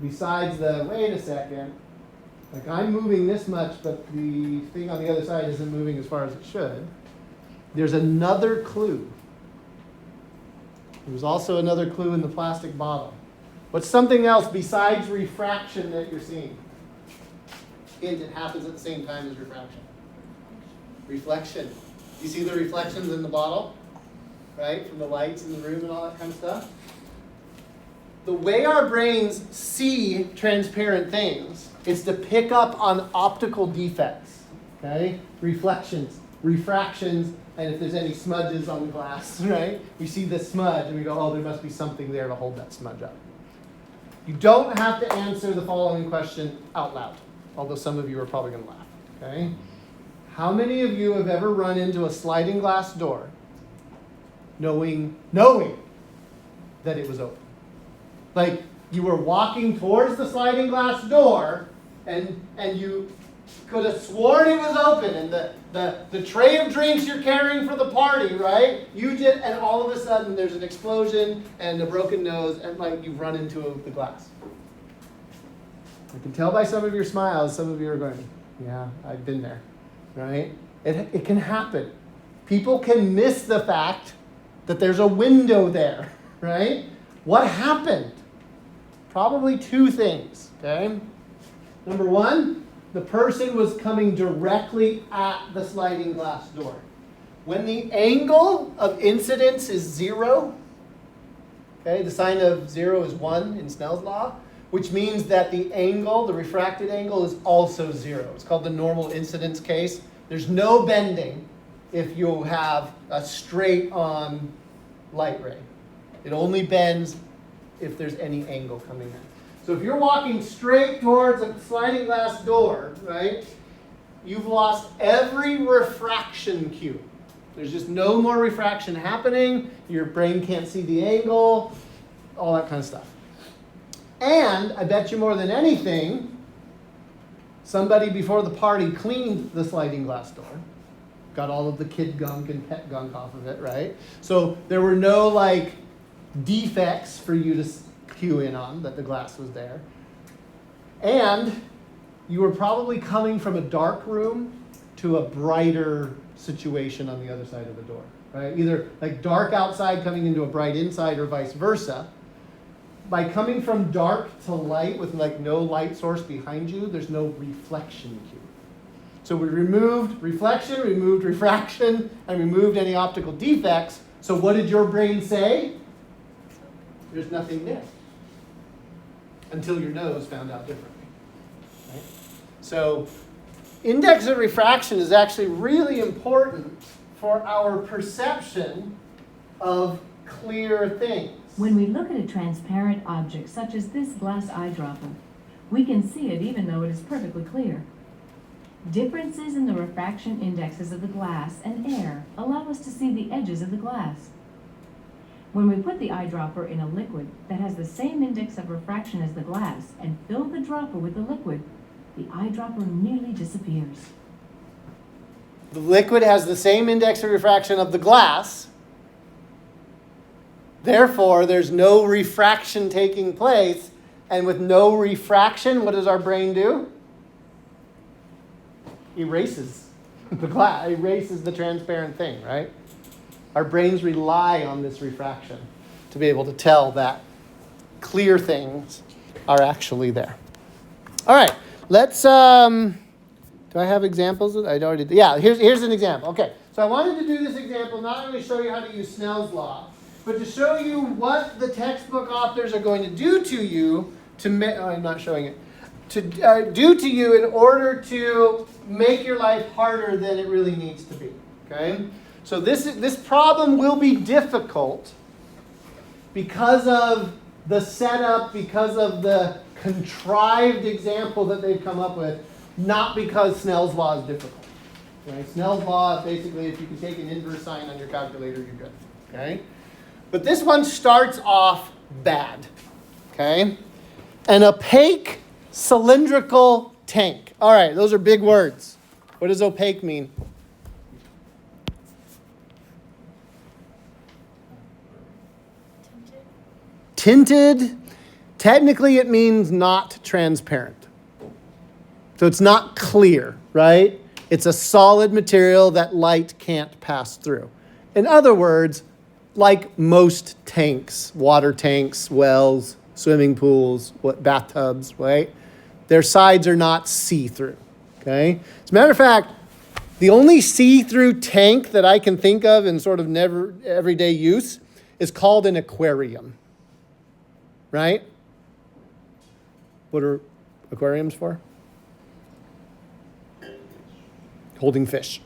besides the, wait a second, like I'm moving this much, but the thing on the other side isn't moving as far as it should, there's another clue. There's also another clue in the plastic bottle. What's something else besides refraction that you're seeing? Hint, it happens at the same time as refraction. Reflection. You see the reflections in the bottle, right? From the lights in the room and all that kind of stuff. The way our brains see transparent things is to pick up on optical defects, okay? Reflections, refractions, and if there's any smudges on the glass, right? We see the smudge and we go, there must be something there to hold that smudge up. You don't have to answer the following question out loud, although some of you are probably going to laugh. Okay? How many of you have ever run into a sliding glass door knowing that it was open? Like you were walking towards the sliding glass door and you could have sworn it was open, and the tray of drinks you're carrying for the party, right? You did, and all of a sudden there's an explosion and a broken nose, and like you've run into the glass. I can tell by some of your smiles, some of you are going, yeah, I've been there, right? It can happen. People can miss the fact that there's a window there, right? What happened? Probably two things, okay? Number one, the person was coming directly at the sliding glass door. When the angle of incidence is 0, okay, the sign of 0 is 1 in Snell's law, which means that the angle, the refracted angle, is also 0. It's called the normal incidence case. There's no bending if you have a straight-on light ray. It only bends if there's any angle coming in. So if you're walking straight towards a sliding glass door, right, you've lost every refraction cue. There's just no more refraction happening. Your brain can't see the angle, all that kind of stuff. And I bet you more than anything, somebody before the party cleaned the sliding glass door, got all of the kid gunk and pet gunk off of it, right? So there were no like defects for you to cue in on that the glass was there. And you were probably coming from a dark room to a brighter situation on the other side of the door, right? Either like dark outside coming into a bright inside or vice versa. By coming from dark to light with like no light source behind you, there's no reflection cue. So we removed reflection, removed refraction, and removed any optical defects. So what did your brain say? There's nothing there. Until your nose found out differently. Right? So index of refraction is actually really important for our perception of clear things. When we look at a transparent object such as this glass eyedropper, we can see it even though it is perfectly clear. Differences in the refraction indexes of the glass and air allow us to see the edges of the glass. When we put the eyedropper in a liquid that has the same index of refraction as the glass and fill the dropper with the liquid, the eyedropper nearly disappears. The liquid has the same index of refraction of the glass. Therefore, there's no refraction taking place. And with no refraction, what does our brain do? Erases the glass, erases the transparent thing, right? Our brains rely on this refraction to be able to tell that clear things are actually there. All right, let's, do I have examples? I already did. Yeah, here's an example. Okay, so I wanted to do this example not only to show you how to use Snell's law, but to show you what the textbook authors are going to do to you I'm not showing it, to do to you in order to make your life harder than it really needs to be, okay? So this problem will be difficult because of the setup, because of the contrived example that they've come up with, not because Snell's law is difficult. Okay? Snell's law, basically, if you can take an inverse sign on your calculator, you're good. Okay? But this one starts off bad. Okay? An opaque cylindrical tank. All right, those are big words. What does opaque mean? Tinted. Technically, it means not transparent. So it's not clear, right? It's a solid material that light can't pass through. In other words, like most tanks, water tanks, wells, swimming pools, bathtubs, right? Their sides are not see-through, okay? As a matter of fact, the only see-through tank that I can think of in sort of everyday use is called an aquarium, right? What are aquariums for? Holding fish,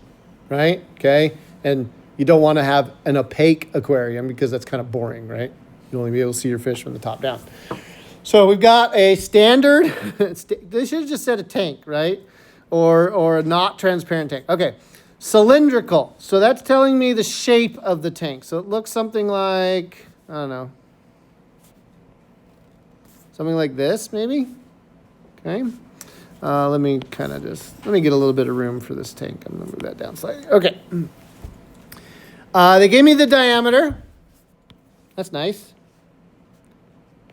right? Okay? And you don't want to have an opaque aquarium because that's kind of boring, right? You'll only be able to see your fish from the top down. So we've got a standard, they should have just said a tank, right? Or a not transparent tank. Okay, cylindrical. So that's telling me the shape of the tank. So it looks something like, I don't know, something like this maybe. Okay, let me get a little bit of room for this tank. I'm gonna move that down slightly. Okay, they gave me the diameter. That's nice.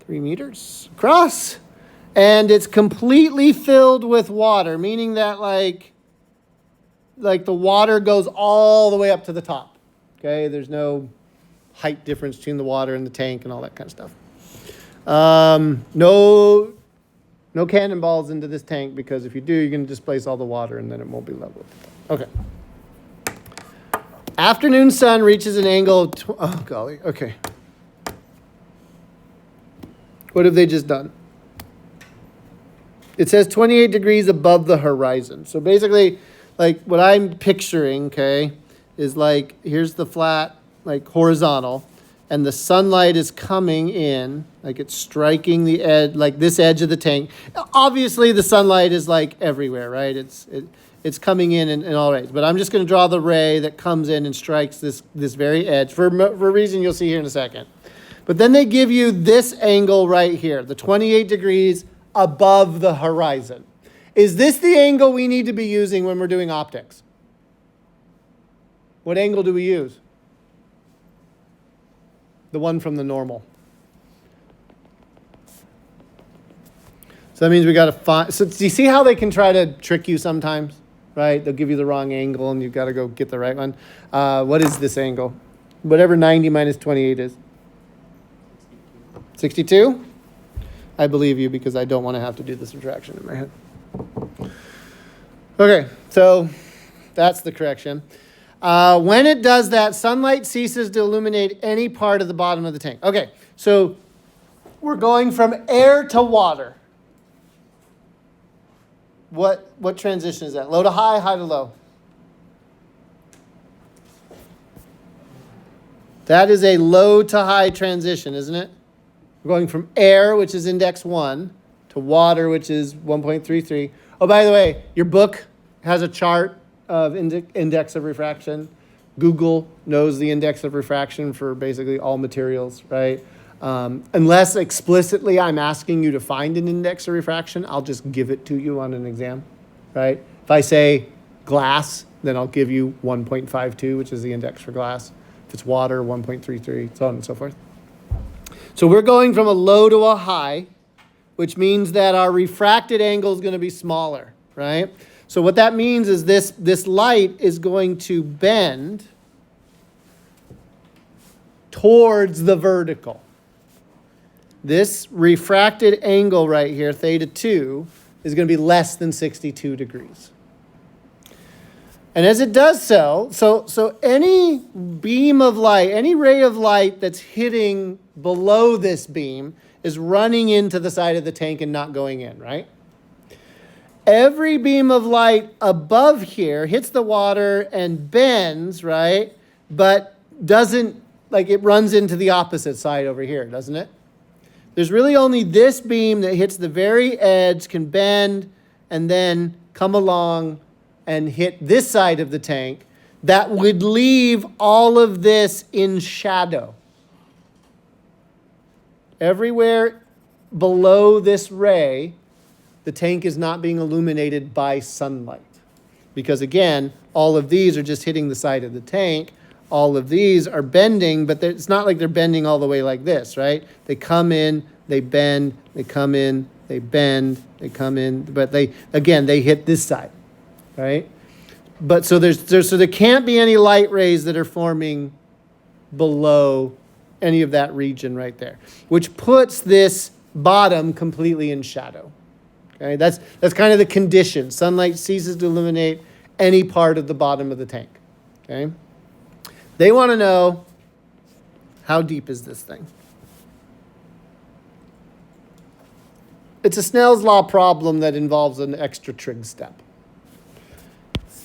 3 meters across. And it's completely filled with water, meaning that like the water goes all the way up to the top. Okay, there's no height difference between the water and the tank and all that kind of stuff. No cannonballs into this tank, because if you do, you're going to displace all the water and then it won't be level. Okay. Afternoon sun reaches an angle of oh golly. Okay. What have they just done? It says 28 degrees above the horizon. So basically, like what I'm picturing, okay, is like here's the flat, like horizontal, and the sunlight is coming in, like it's striking the edge, like this edge of the tank. Obviously, the sunlight is like everywhere, right? It's coming in all right. But I'm just going to draw the ray that comes in and strikes this very edge for a reason you'll see here in a second. But then they give you this angle right here, the 28 degrees above the horizon. Is this the angle we need to be using when we're doing optics? What angle do we use? The one from the normal. So that means we got to find. So do you see how they can try to trick you sometimes? Right? They'll give you the wrong angle and you've got to go get the right one. What is this angle? Whatever 90 minus 28 is. 62? I believe you because I don't want to have to do the subtraction in my head. Okay, so that's the correction. When it does that, sunlight ceases to illuminate any part of the bottom of the tank. Okay, so we're going from air to water. What transition is that? Low to high, high to low? That is a low to high transition, isn't it? We're going from air, which is index 1, to water, which is 1.33. Oh, by the way, your book has a chart of index of refraction. Google knows the index of refraction for basically all materials, right? Unless explicitly I'm asking you to find an index of refraction, I'll just give it to you on an exam, right? If I say glass, then I'll give you 1.52, which is the index for glass. If it's water, 1.33, so on and so forth. So we're going from a low to a high, which means that our refracted angle is going to be smaller, right? So what that means is this light is going to bend towards the vertical. This refracted angle right here, theta 2, is going to be less than 62 degrees. And as it does so any beam of light, any ray of light that's hitting below this beam is running into the side of the tank and not going in, right? Every beam of light above here hits the water and bends, right? But doesn't, like it runs into the opposite side over here, doesn't it? There's really only this beam that hits the very edge, can bend, and then come along and hit this side of the tank that would leave all of this in shadow. Everywhere below this ray, the tank is not being illuminated by sunlight. Because again, all of these are just hitting the side of the tank. All of these are bending, but it's not like they're bending all the way like this, right? They come in, they bend, they come in, they bend, they come in, but they hit this side, right? But so there can't be any light rays that are forming below any of that region right there, which puts this bottom completely in shadow. Okay, that's kind of the condition. Sunlight ceases to illuminate any part of the bottom of the tank. Okay, they want to know, how deep is this thing? It's a Snell's law problem that involves an extra trig step.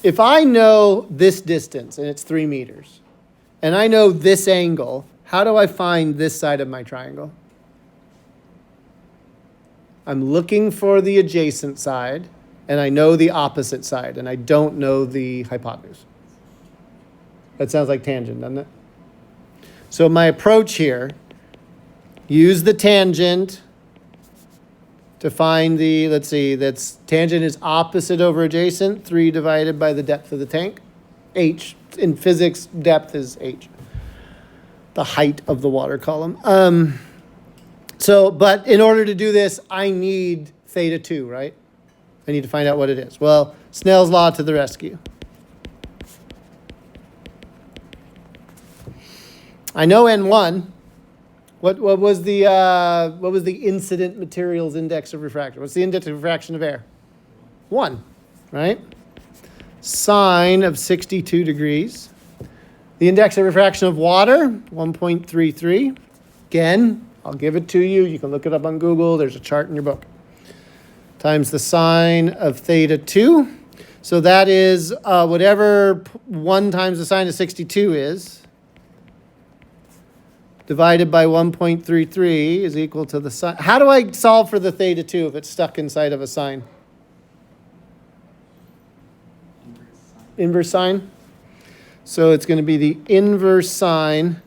If I know this distance, and it's 3 meters, and I know this angle, how do I find this side of my triangle? I'm looking for the adjacent side, and I know the opposite side, and I don't know the hypotenuse. That sounds like tangent, doesn't it? So my approach here, use the tangent to find the, let's see, that's tangent is opposite over adjacent, 3 divided by the depth of the tank. H, in physics, depth is H, the height of the water column. But in order to do this, I need theta 2, right? I need to find out what it is. Well, Snell's law to the rescue. I know N1. What was the incident materials index of refraction? What's the index of refraction of air? 1, right? Sine of 62 degrees. The index of refraction of water, 1.33. Again, I'll give it to you. You can look it up on Google. There's a chart in your book. Times the sine of theta 2. So that is whatever 1 times the sine of 62 is, divided by 1.33 is equal to the sine. How do I solve for the theta 2 if it's stuck inside of a sine? Inverse sine. So it's going to be the inverse sine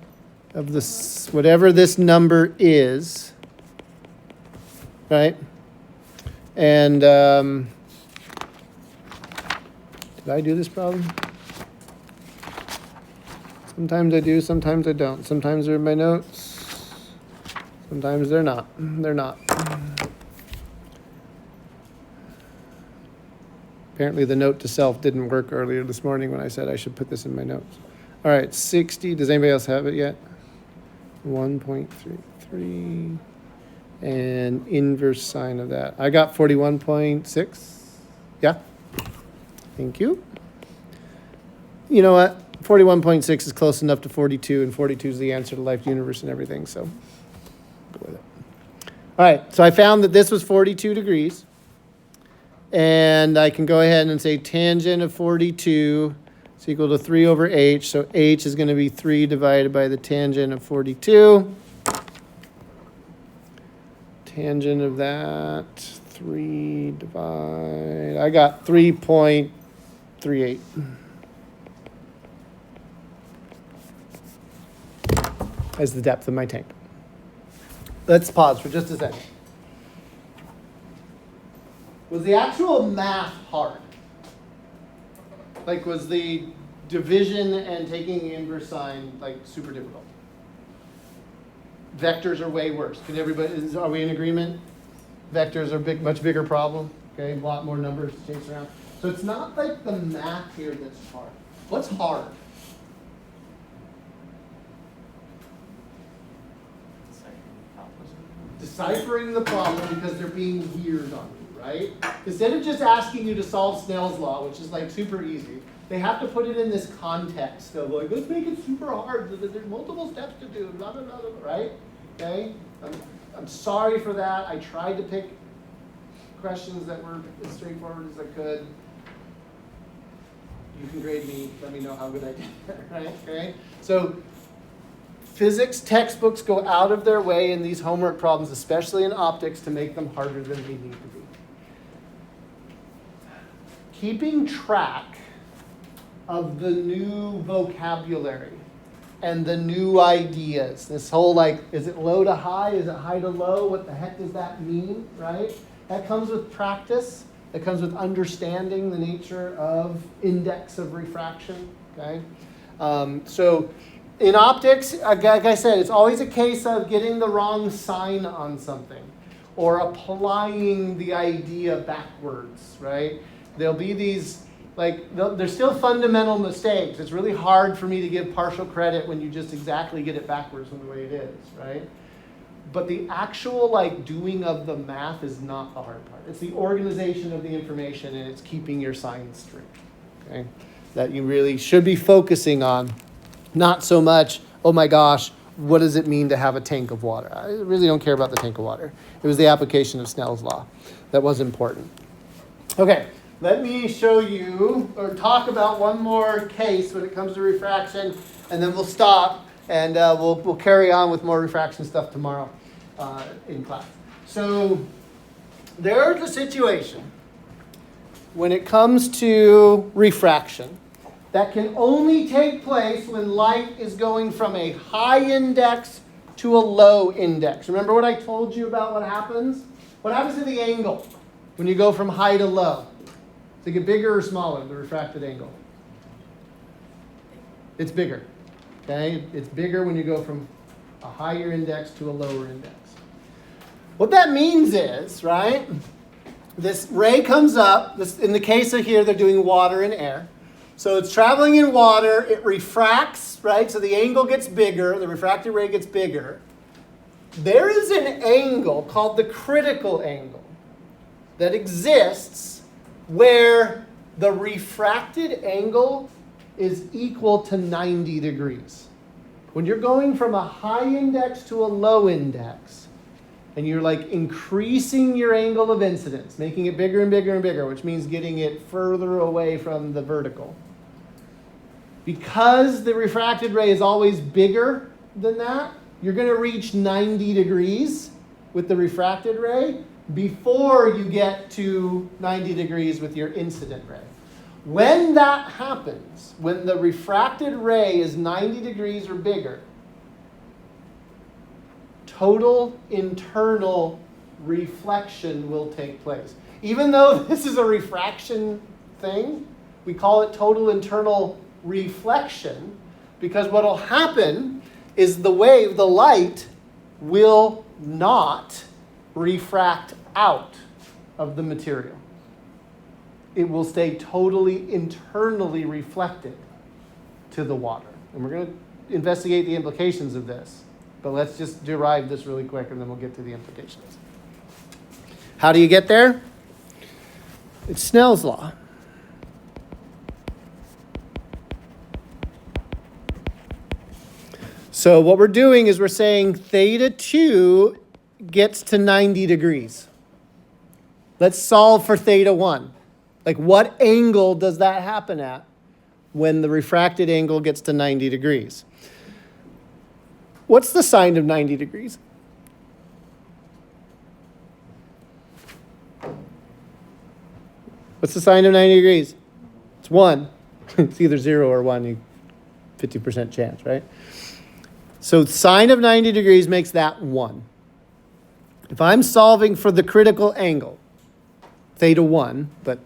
of this, whatever this number is, right? And did I do this problem? Sometimes I do, sometimes I don't. Sometimes they're in my notes. Sometimes they're not. They're not. Apparently the note to self didn't work earlier this morning when I said I should put this in my notes. All right, 60. Does anybody else have it yet? 1.33. And inverse sine of that. I got 41.6. Yeah. Thank you. You know what? 41.6 is close enough to 42, and 42 is the answer to life, universe, and everything, so go with it. All right, so I found that this was 42 degrees, and I can go ahead and say tangent of 42 is equal to 3 over h, so h is going to be 3 divided by the tangent of 42. Tangent of that, 3 divide, I got 3.38. As the depth of my tank. Let's pause for just a second. Was the actual math hard? Like, was the division and taking the inverse sine like super difficult? Vectors are way worse. Can everybody? Are we in agreement? Vectors are much bigger problem. Okay, a lot more numbers to chase around. So it's not like the math here that's hard. What's hard? Deciphering the problem because they're being weird on you, right? Instead of just asking you to solve Snell's law, which is like super easy, they have to put it in this context of like, let's make it super hard, so that there's multiple steps to do, blah, blah, blah, blah, right? Okay? I'm sorry for that. I tried to pick questions that were as straightforward as I could. You can grade me, let me know how good I did, right? Okay? So, physics textbooks go out of their way in these homework problems, especially in optics, to make them harder than they need to be. Keeping track of the new vocabulary and the new ideas, this whole like, is it low to high? Is it high to low? What the heck does that mean, right? That comes with practice. That comes with understanding the nature of index of refraction, okay? In optics, like I said, it's always a case of getting the wrong sign on something or applying the idea backwards, right? There'll be these, there's still fundamental mistakes. It's really hard for me to give partial credit when you just exactly get it backwards from the way it is, right? But the actual doing of the math is not the hard part. It's the organization of the information and it's keeping your signs straight, okay? That you really should be focusing on. Not so much, oh my gosh, what does it mean to have a tank of water? I really don't care about the tank of water. It was the application of Snell's law that was important. Okay, let me show you, or talk about one more case when it comes to refraction, and then we'll stop, and we'll carry on with more refraction stuff tomorrow in class. So there's a situation when it comes to refraction that can only take place when light is going from a high index to a low index. Remember what I told you about what happens? What happens to the angle when you go from high to low? Does it get bigger or smaller, the refracted angle? It's bigger. Okay? It's bigger when you go from a higher index to a lower index. What that means is, right, this ray comes up. In the case of here, they're doing water and air. So it's traveling in water. It refracts, right? So the angle gets bigger. The refracted ray gets bigger. There is an angle called the critical angle that exists where the refracted angle is equal to 90 degrees. When you're going from a high index to a low index, and you're like increasing your angle of incidence, making it bigger and bigger and bigger, which means getting it further away from the vertical. Because the refracted ray is always bigger than that, you're going to reach 90 degrees with the refracted ray before you get to 90 degrees with your incident ray. When that happens, when the refracted ray is 90 degrees or bigger, total internal reflection will take place. Even though this is a refraction thing, we call it total internal reflection because what will happen is the wave, the light, will not refract out of the material. It will stay totally internally reflected to the water. And we're going to investigate the implications of this. But let's just derive this really quick and then we'll get to the implications. How do you get there? It's Snell's law. So what we're doing is we're saying theta 2 gets to 90 degrees. Let's solve for theta 1. Like what angle does that happen at when the refracted angle gets to 90 degrees? What's the sine of 90 degrees? What's the sine of 90 degrees? It's 1. It's either 0 or 1. 50% chance, right? So sine of 90 degrees makes that 1. If I'm solving for the critical angle, theta 1, but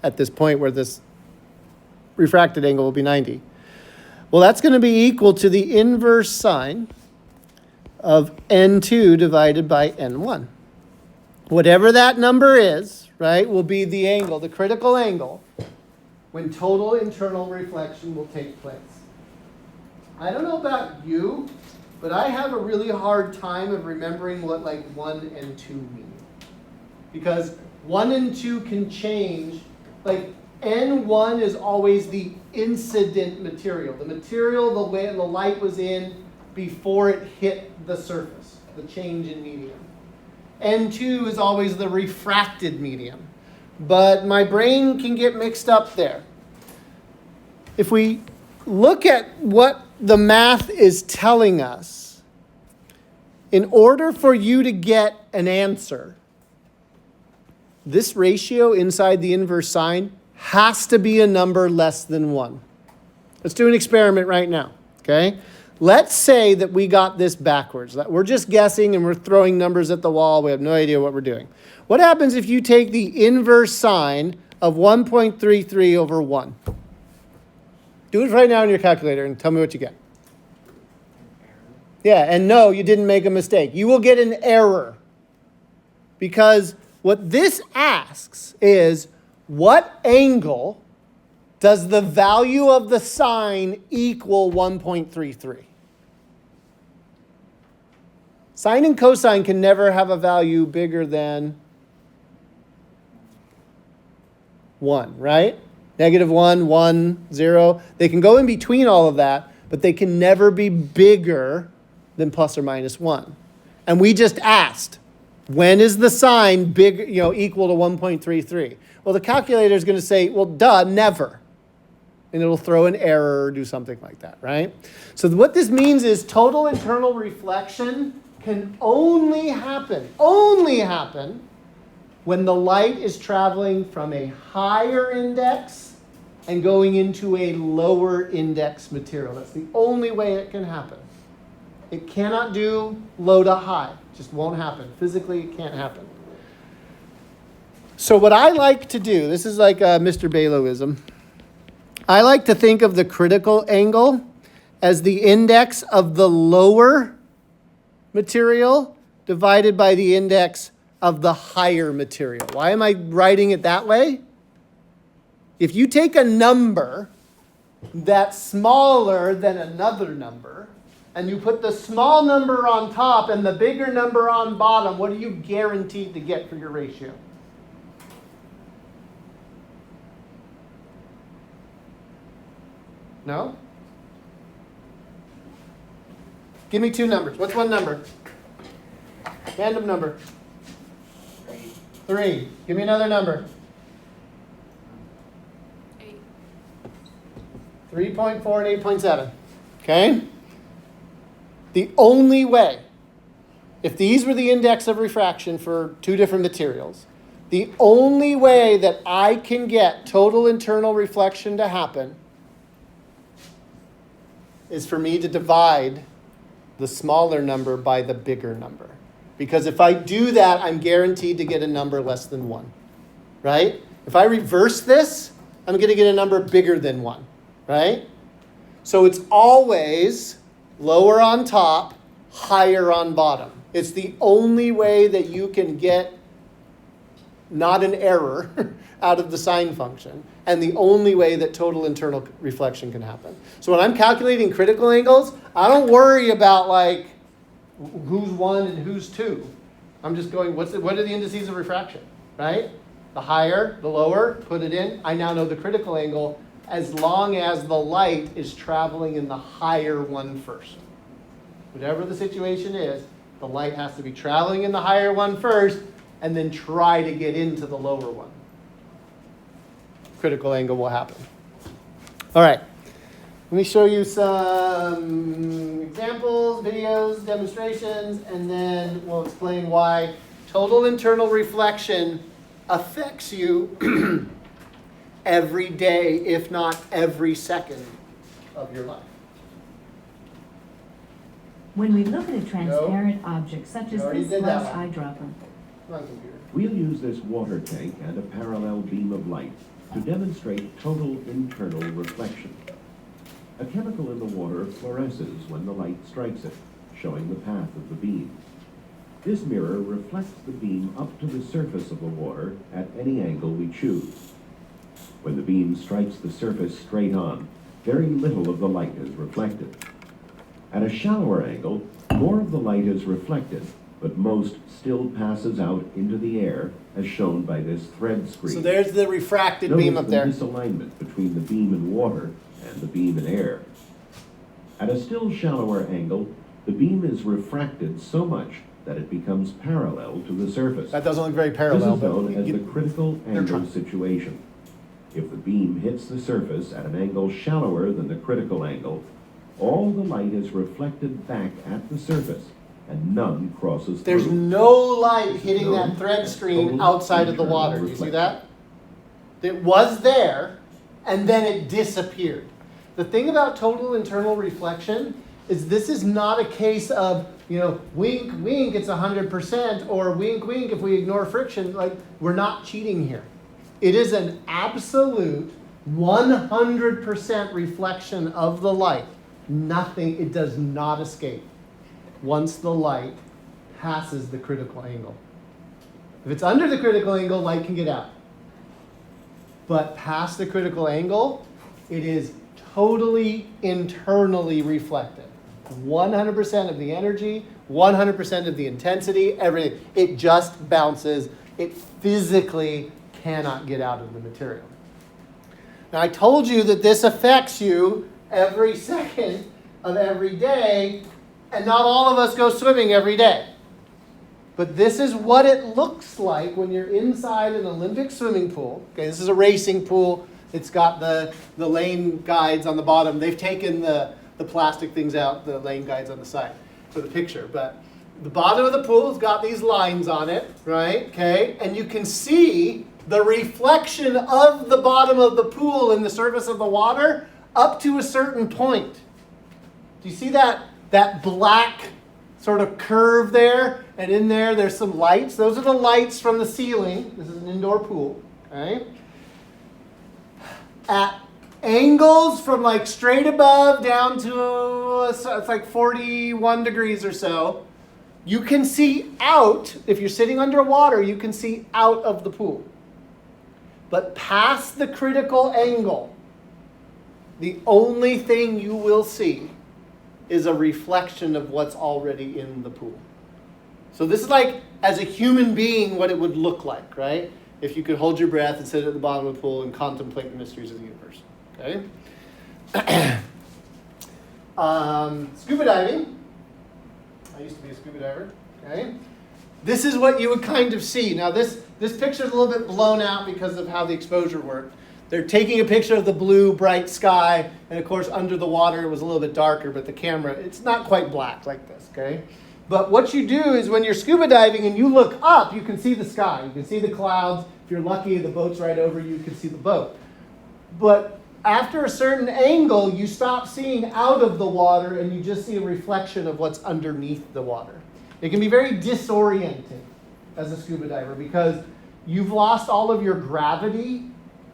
at this point where this refracted angle will be 90, well, that's going to be equal to the inverse sine of n2 divided by n1. Whatever that number is, right, will be the angle, the critical angle, when total internal reflection will take place. I don't know about you, but I have a really hard time of remembering what like 1 and 2 mean. Because 1 and 2 can change. Like N1 is always the incident material. The material the way the light was in before it hit the surface, the change in medium. N2 is always the refracted medium. But my brain can get mixed up there. If we look at what the math is telling us, in order for you to get an answer, this ratio inside the inverse sine has to be a number less than 1. Let's do an experiment right now, okay? Let's say that we got this backwards. We're just guessing and we're throwing numbers at the wall. We have no idea what we're doing. What happens if you take the inverse sine of 1.33 over 1? Do it right now in your calculator and tell me what you get. Yeah, and no, you didn't make a mistake. You will get an error. Because what this asks is, what angle does the value of the sine equal 1.33? Sine and cosine can never have a value bigger than 1, right? Negative 1, 1, 0. They can go in between all of that, but they can never be bigger than plus or minus 1. And we just asked, when is the sine big, equal to 1.33? Well, the calculator is going to say, well, duh, never. And it'll throw an error or do something like that, right? So what this means is total internal reflection can only happen when the light is traveling from a higher index and going into a lower index material. That's the only way it can happen. It cannot do low to high. It just won't happen. Physically, it can't happen. So what I like to do, this is like Mr. Baloghism. I like to think of the critical angle as the index of the lower material divided by the index of the higher material. Why am I writing it that way? If you take a number that's smaller than another number, and you put the small number on top and the bigger number on bottom, what are you guaranteed to get for your ratio? No? Give me two numbers. What's one number? Random number. 3. Give me another number. 8. 3.4 and 8.7. Okay? The only way, if these were the index of refraction for two different materials, the only way that I can get total internal reflection to happen is for me to divide the smaller number by the bigger number. Because if I do that, I'm guaranteed to get a number less than 1, right? If I reverse this, I'm going to get a number bigger than 1, right? So it's always lower on top, higher on bottom. It's the only way that you can get not an error out of the sine function, and the only way that total internal reflection can happen. So when I'm calculating critical angles, I don't worry about like who's 1 and who's 2. I'm just going, what are the indices of refraction, right? The higher, the lower, put it in. I now know the critical angle as long as the light is traveling in the higher one first. Whatever the situation is, the light has to be traveling in the higher one first and then try to get into the lower one. Critical angle will happen. All right. Let me show you some examples, videos, demonstrations, and then we'll explain why total internal reflection affects you every day, if not every second of your life. When we look at a transparent object such as already this did that glass one. eyedropper, Come on, computer. We'll use this water tank and a parallel beam of light to demonstrate total internal reflection. A chemical in the water fluoresces when the light strikes it, showing the path of the beam. This mirror reflects the beam up to the surface of the water at any angle we choose. When the beam strikes the surface straight on, very little of the light is reflected. At a shallower angle, more of the light is reflected, but most still passes out into the air, as shown by this thread screen. So there's the refracted Notice beam up there. the misalignment between the beam in water and the beam in air. At a still shallower angle, the beam is refracted so much that it becomes parallel to the surface. That doesn't look very parallel, This is but known you as the get- critical they're angle trying. situation. If the beam hits the surface at an angle shallower than the critical angle, all the light is reflected back at the surface, and none crosses There's through. no light hitting known that thread as screen total outside of the internal water. You see reflection. that? It was there, and then it disappeared. The thing about total internal reflection is this is not a case of, wink, wink, it's 100%, or wink, wink, if we ignore friction. Like, we're not cheating here. It is an absolute 100% reflection of the light. Nothing, it does not escape once the light passes the critical angle. If it's under the critical angle, light can get out. But past the critical angle, it is totally internally reflected. 100% of the energy, 100% of the intensity, everything. It just bounces. It physically cannot get out of the material. Now, I told you that this affects you every second of every day, and not all of us go swimming every day. But this is what it looks like when you're inside an Olympic swimming pool. Okay, this is a racing pool. It's got the lane guides on the bottom. They've taken the plastic things out, the lane guides on the side for the picture. But the bottom of the pool has got these lines on it, right? Okay, and you can see the reflection of the bottom of the pool in the surface of the water up to a certain point. Do you see that black sort of curve there? And in there, there's some lights. Those are the lights from the ceiling. This is an indoor pool, okay? At angles from like straight above down to, it's like 41 degrees or so, you can see out, if you're sitting underwater, you can see out of the pool. But past the critical angle, the only thing you will see is a reflection of what's already in the pool. So this is like, as a human being, what it would look like, right? If you could hold your breath and sit at the bottom of the pool and contemplate the mysteries of the universe, okay? Scuba diving. I used to be a scuba diver, okay? This is what you would kind of see. Now this picture is a little bit blown out because of how the exposure worked. They're taking a picture of the blue, bright sky, and of course under the water it was a little bit darker, but the camera, it's not quite black like this, okay? But what you do is when you're scuba diving and you look up, you can see the sky. You can see the clouds. If you're lucky, the boat's right over you, you can see the boat. But after a certain angle, you stop seeing out of the water and you just see a reflection of what's underneath the water. It can be very disorienting as a scuba diver because you've lost all of your gravity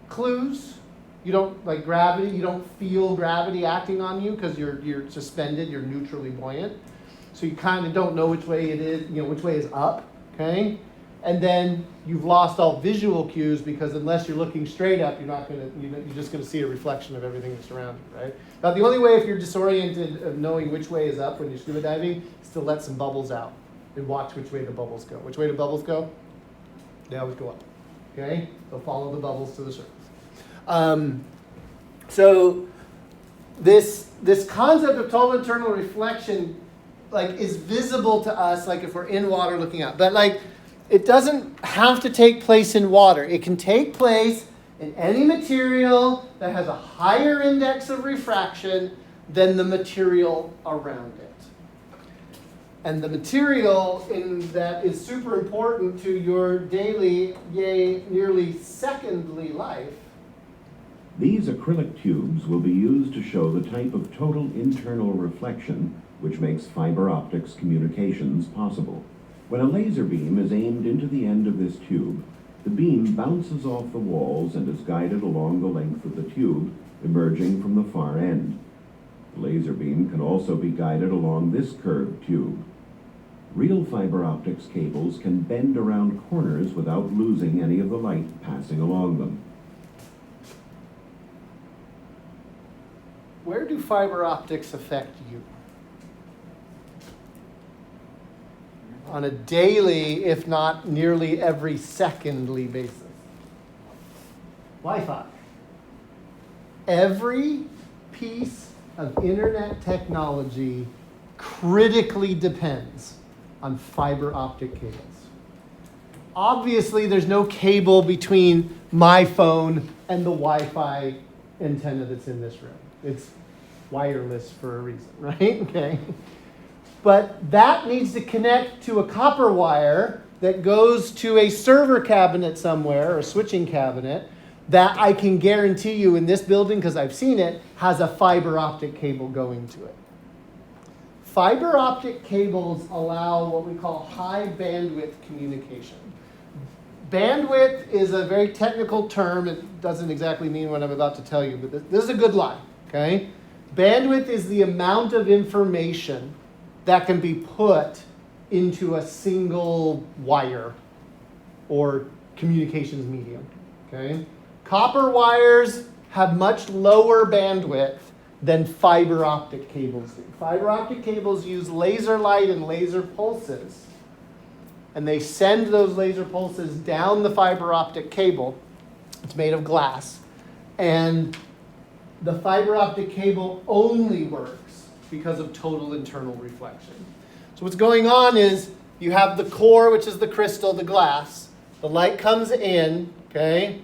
clues. You don't, like gravity, you don't feel gravity acting on you because you're suspended, you're neutrally buoyant. So you kind of don't know which way it is, which way is up, okay? And then you've lost all visual cues because unless you're looking straight up, you're just gonna see a reflection of everything that's around you, right? Now the only way if you're disoriented of knowing which way is up when you're scuba diving is to let some bubbles out and watch which way the bubbles go. Which way do bubbles go? They always go up, okay? So follow the bubbles to the surface. So this concept of total internal reflection is visible to us, like if we're in water looking out. But it doesn't have to take place in water. It can take place in any material that has a higher index of refraction than the material around it. And the material that is super important to your daily, nearly secondly life. These acrylic tubes will be used to show the type of total internal reflection which makes fiber optics communications possible. When a laser beam is aimed into the end of this tube, the beam bounces off the walls and is guided along the length of the tube, emerging from the far end. The laser beam can also be guided along this curved tube. Real fiber optics cables can bend around corners without losing any of the light passing along them. Where do fiber optics affect you? On a daily, if not nearly every secondly basis. Wi-Fi. Every piece of internet technology critically depends on fiber optic cables. Obviously, there's no cable between my phone and the Wi-Fi antenna that's in this room. It's wireless for a reason, right? Okay. But that needs to connect to a copper wire that goes to a server cabinet somewhere, or a switching cabinet, that I can guarantee you in this building, because I've seen it, has a fiber optic cable going to it. Fiber optic cables allow what we call high bandwidth communication. Bandwidth is a very technical term. It doesn't exactly mean what I'm about to tell you, but this is a good lie, okay? Bandwidth is the amount of information that can be put into a single wire or communications medium, okay? Copper wires have much lower bandwidth than fiber optic cables do. Fiber optic cables use laser light and laser pulses, and they send those laser pulses down the fiber optic cable. It's made of glass, and the fiber optic cable only works because of total internal reflection. So what's going on is you have the core, which is the crystal, the glass. The light comes in, okay?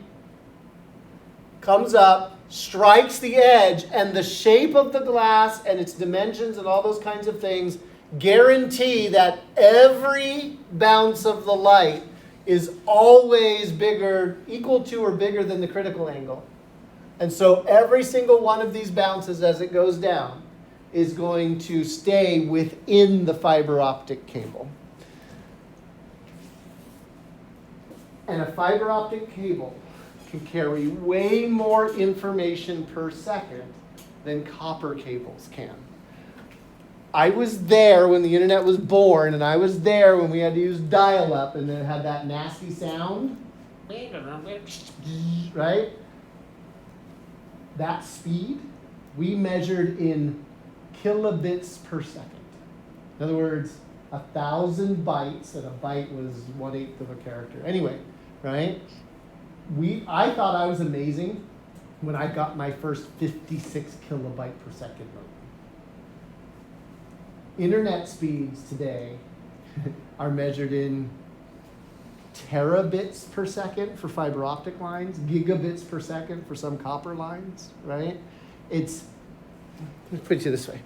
Comes up, strikes the edge, and the shape of the glass and its dimensions and all those kinds of things guarantee that every bounce of the light is always bigger, equal to or bigger than the critical angle. And so every single one of these bounces as it goes down is going to stay within the fiber optic cable. And a fiber optic cable can carry way more information per second than copper cables can. I was there when the internet was born, and I was there when we had to use dial-up, and it had that nasty sound. Right? That speed, we measured in kilobits per second. In other words, 1,000 bytes, and a byte was 1/8 of a character. Anyway, right? I thought I was amazing when I got my first 56 kilobyte per second modem. Internet speeds today are measured in terabits per second for fiber optic lines, gigabits per second for some copper lines, right? Let me put it this way.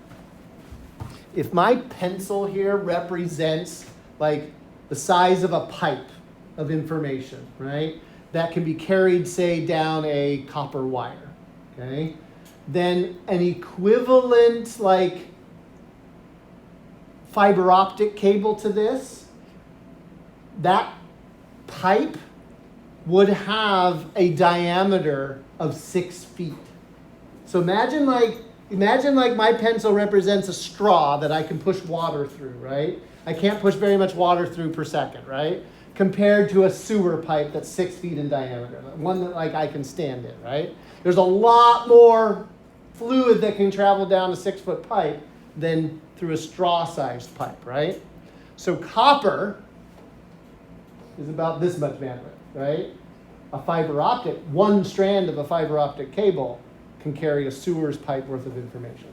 If my pencil here represents like the size of a pipe of information, right, that can be carried, say, down a copper wire, okay, then an equivalent like fiber optic cable to this, that pipe would have a diameter of 6 feet. So imagine like my pencil represents a straw that I can push water through, right? I can't push very much water through per second, right? Compared to a sewer pipe that's 6 feet in diameter, one that like I can stand in, right? There's a lot more fluid that can travel down a 6-foot pipe than through a straw-sized pipe, right? So copper is about this much bandwidth, right? A fiber optic, one strand of a fiber optic cable can carry a sewer's pipe worth of information,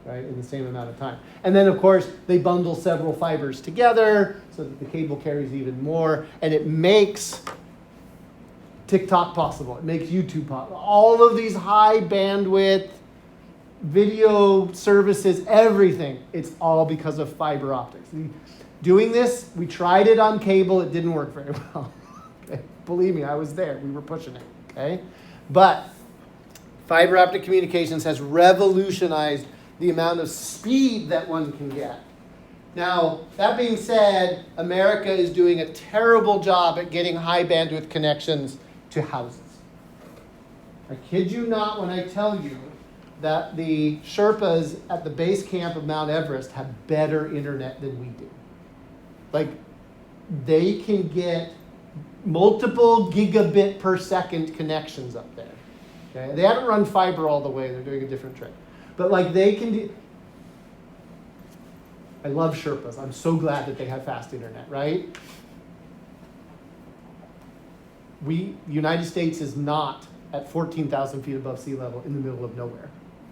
right, in the same amount of time. And then, of course, they bundle several fibers together so that the cable carries even more, and it makes TikTok possible. It makes YouTube possible. All of these high bandwidth video services, everything, it's all because of fiber optics. Doing this, we tried it on cable, it didn't work very well. Okay? Believe me, I was there, we were pushing it, okay? But fiber optic communications has revolutionized the amount of speed that one can get. Now, that being said, America is doing a terrible job at getting high bandwidth connections to houses. I kid you not when I tell you that the Sherpas at the base camp of Mount Everest have better internet than we do. Like, they can get multiple gigabit per second connections up there. Okay? They haven't run fiber all the way, they're doing a different trick. But like they can do, I love Sherpas. I'm so glad that they have fast internet, right? The United States is not at 14,000 feet above sea level in the middle of nowhere.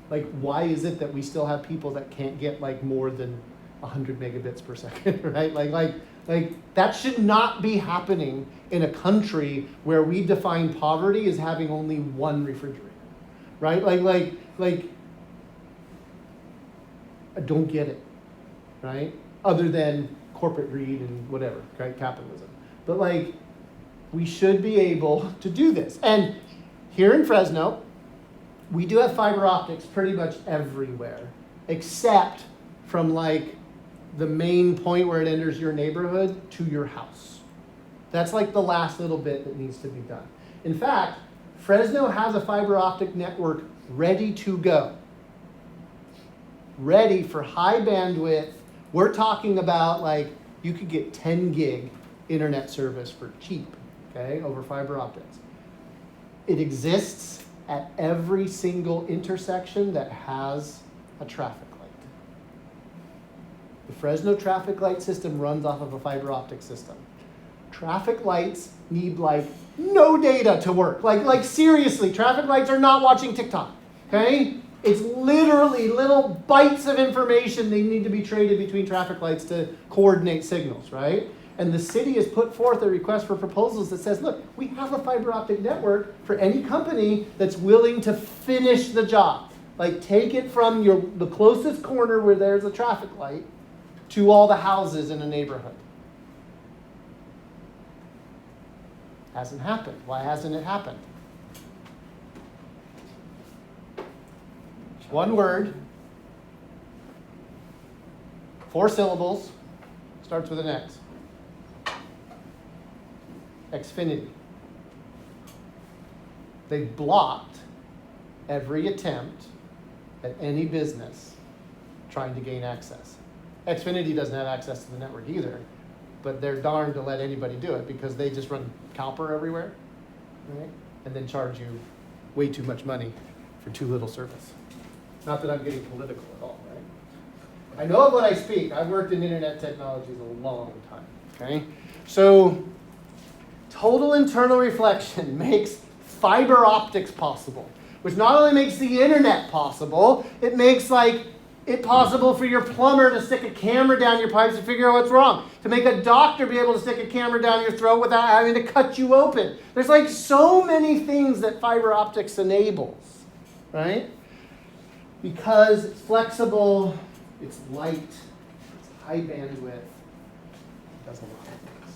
Like, why is it that we still have people that can't get like more than 100 megabits per second, right? Like that should not be happening in a country where we define poverty as having only one refrigerator, right? Like I don't get it, right? Other than corporate greed and whatever, right? Capitalism. But like, we should be able to do this. And here in Fresno, we do have fiber optics pretty much everywhere, except from like the main point where it enters your neighborhood to your house. That's like the last little bit that needs to be done. In fact, Fresno has a fiber optic network ready to go. Ready for high bandwidth. We're talking about like, you could get 10 gig internet service for cheap, okay, over fiber optics. It exists at every single intersection that has a traffic light. The Fresno traffic light system runs off of a fiber optic system. Traffic lights need like no data to work. Like seriously, traffic lights are not watching TikTok, okay? It's literally little bytes of information they need to be traded between traffic lights to coordinate signals, right? And the city has put forth a request for proposals that says, look, we have a fiber optic network for any company that's willing to finish the job. Like take it from the closest corner where there's a traffic light to all the houses in a neighborhood? Hasn't happened. Why hasn't it happened? One word, 4 syllables, starts with an X. Xfinity. They blocked every attempt at any business trying to gain access. Xfinity doesn't have access to the network either, but they're darned to let anybody do it because they just run copper everywhere, right? And then charge you way too much money for too little service. Not that I'm getting political at all, right? I know of what I speak. I've worked in internet technologies a long time, okay? So total internal reflection makes fiber optics possible, which not only makes the internet possible, it makes it possible for your plumber to stick a camera down your pipes and figure out what's wrong, to make a doctor be able to stick a camera down your throat without having to cut you open. There's so many things that fiber optics enables, right? Because it's flexible, it's light, it's high bandwidth, it does a lot of things.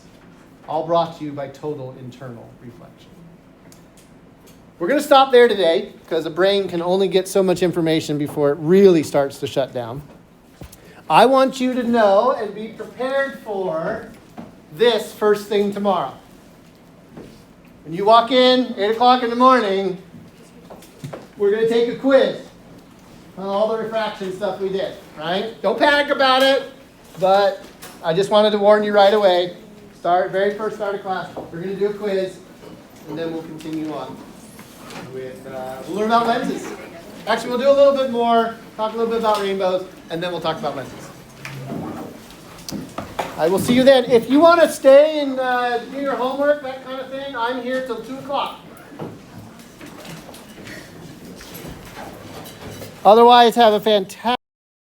All brought to you by total internal reflection. We're going to stop there today because the brain can only get so much information before it really starts to shut down. I want you to know and be prepared for this first thing tomorrow. When you walk in, 8 o'clock in the morning, we're going to take a quiz on all the refraction stuff we did, right? Don't panic about it, but I just wanted to warn you right away. Very first start of class, we're going to do a quiz, and then we'll continue on with, we'll learn about lenses. Actually, we'll do a little bit more, talk a little bit about rainbows, and then we'll talk about lenses. I will see you then. If you want to stay and do your homework, that kind of thing, I'm here till 2 o'clock. Otherwise, have a fantastic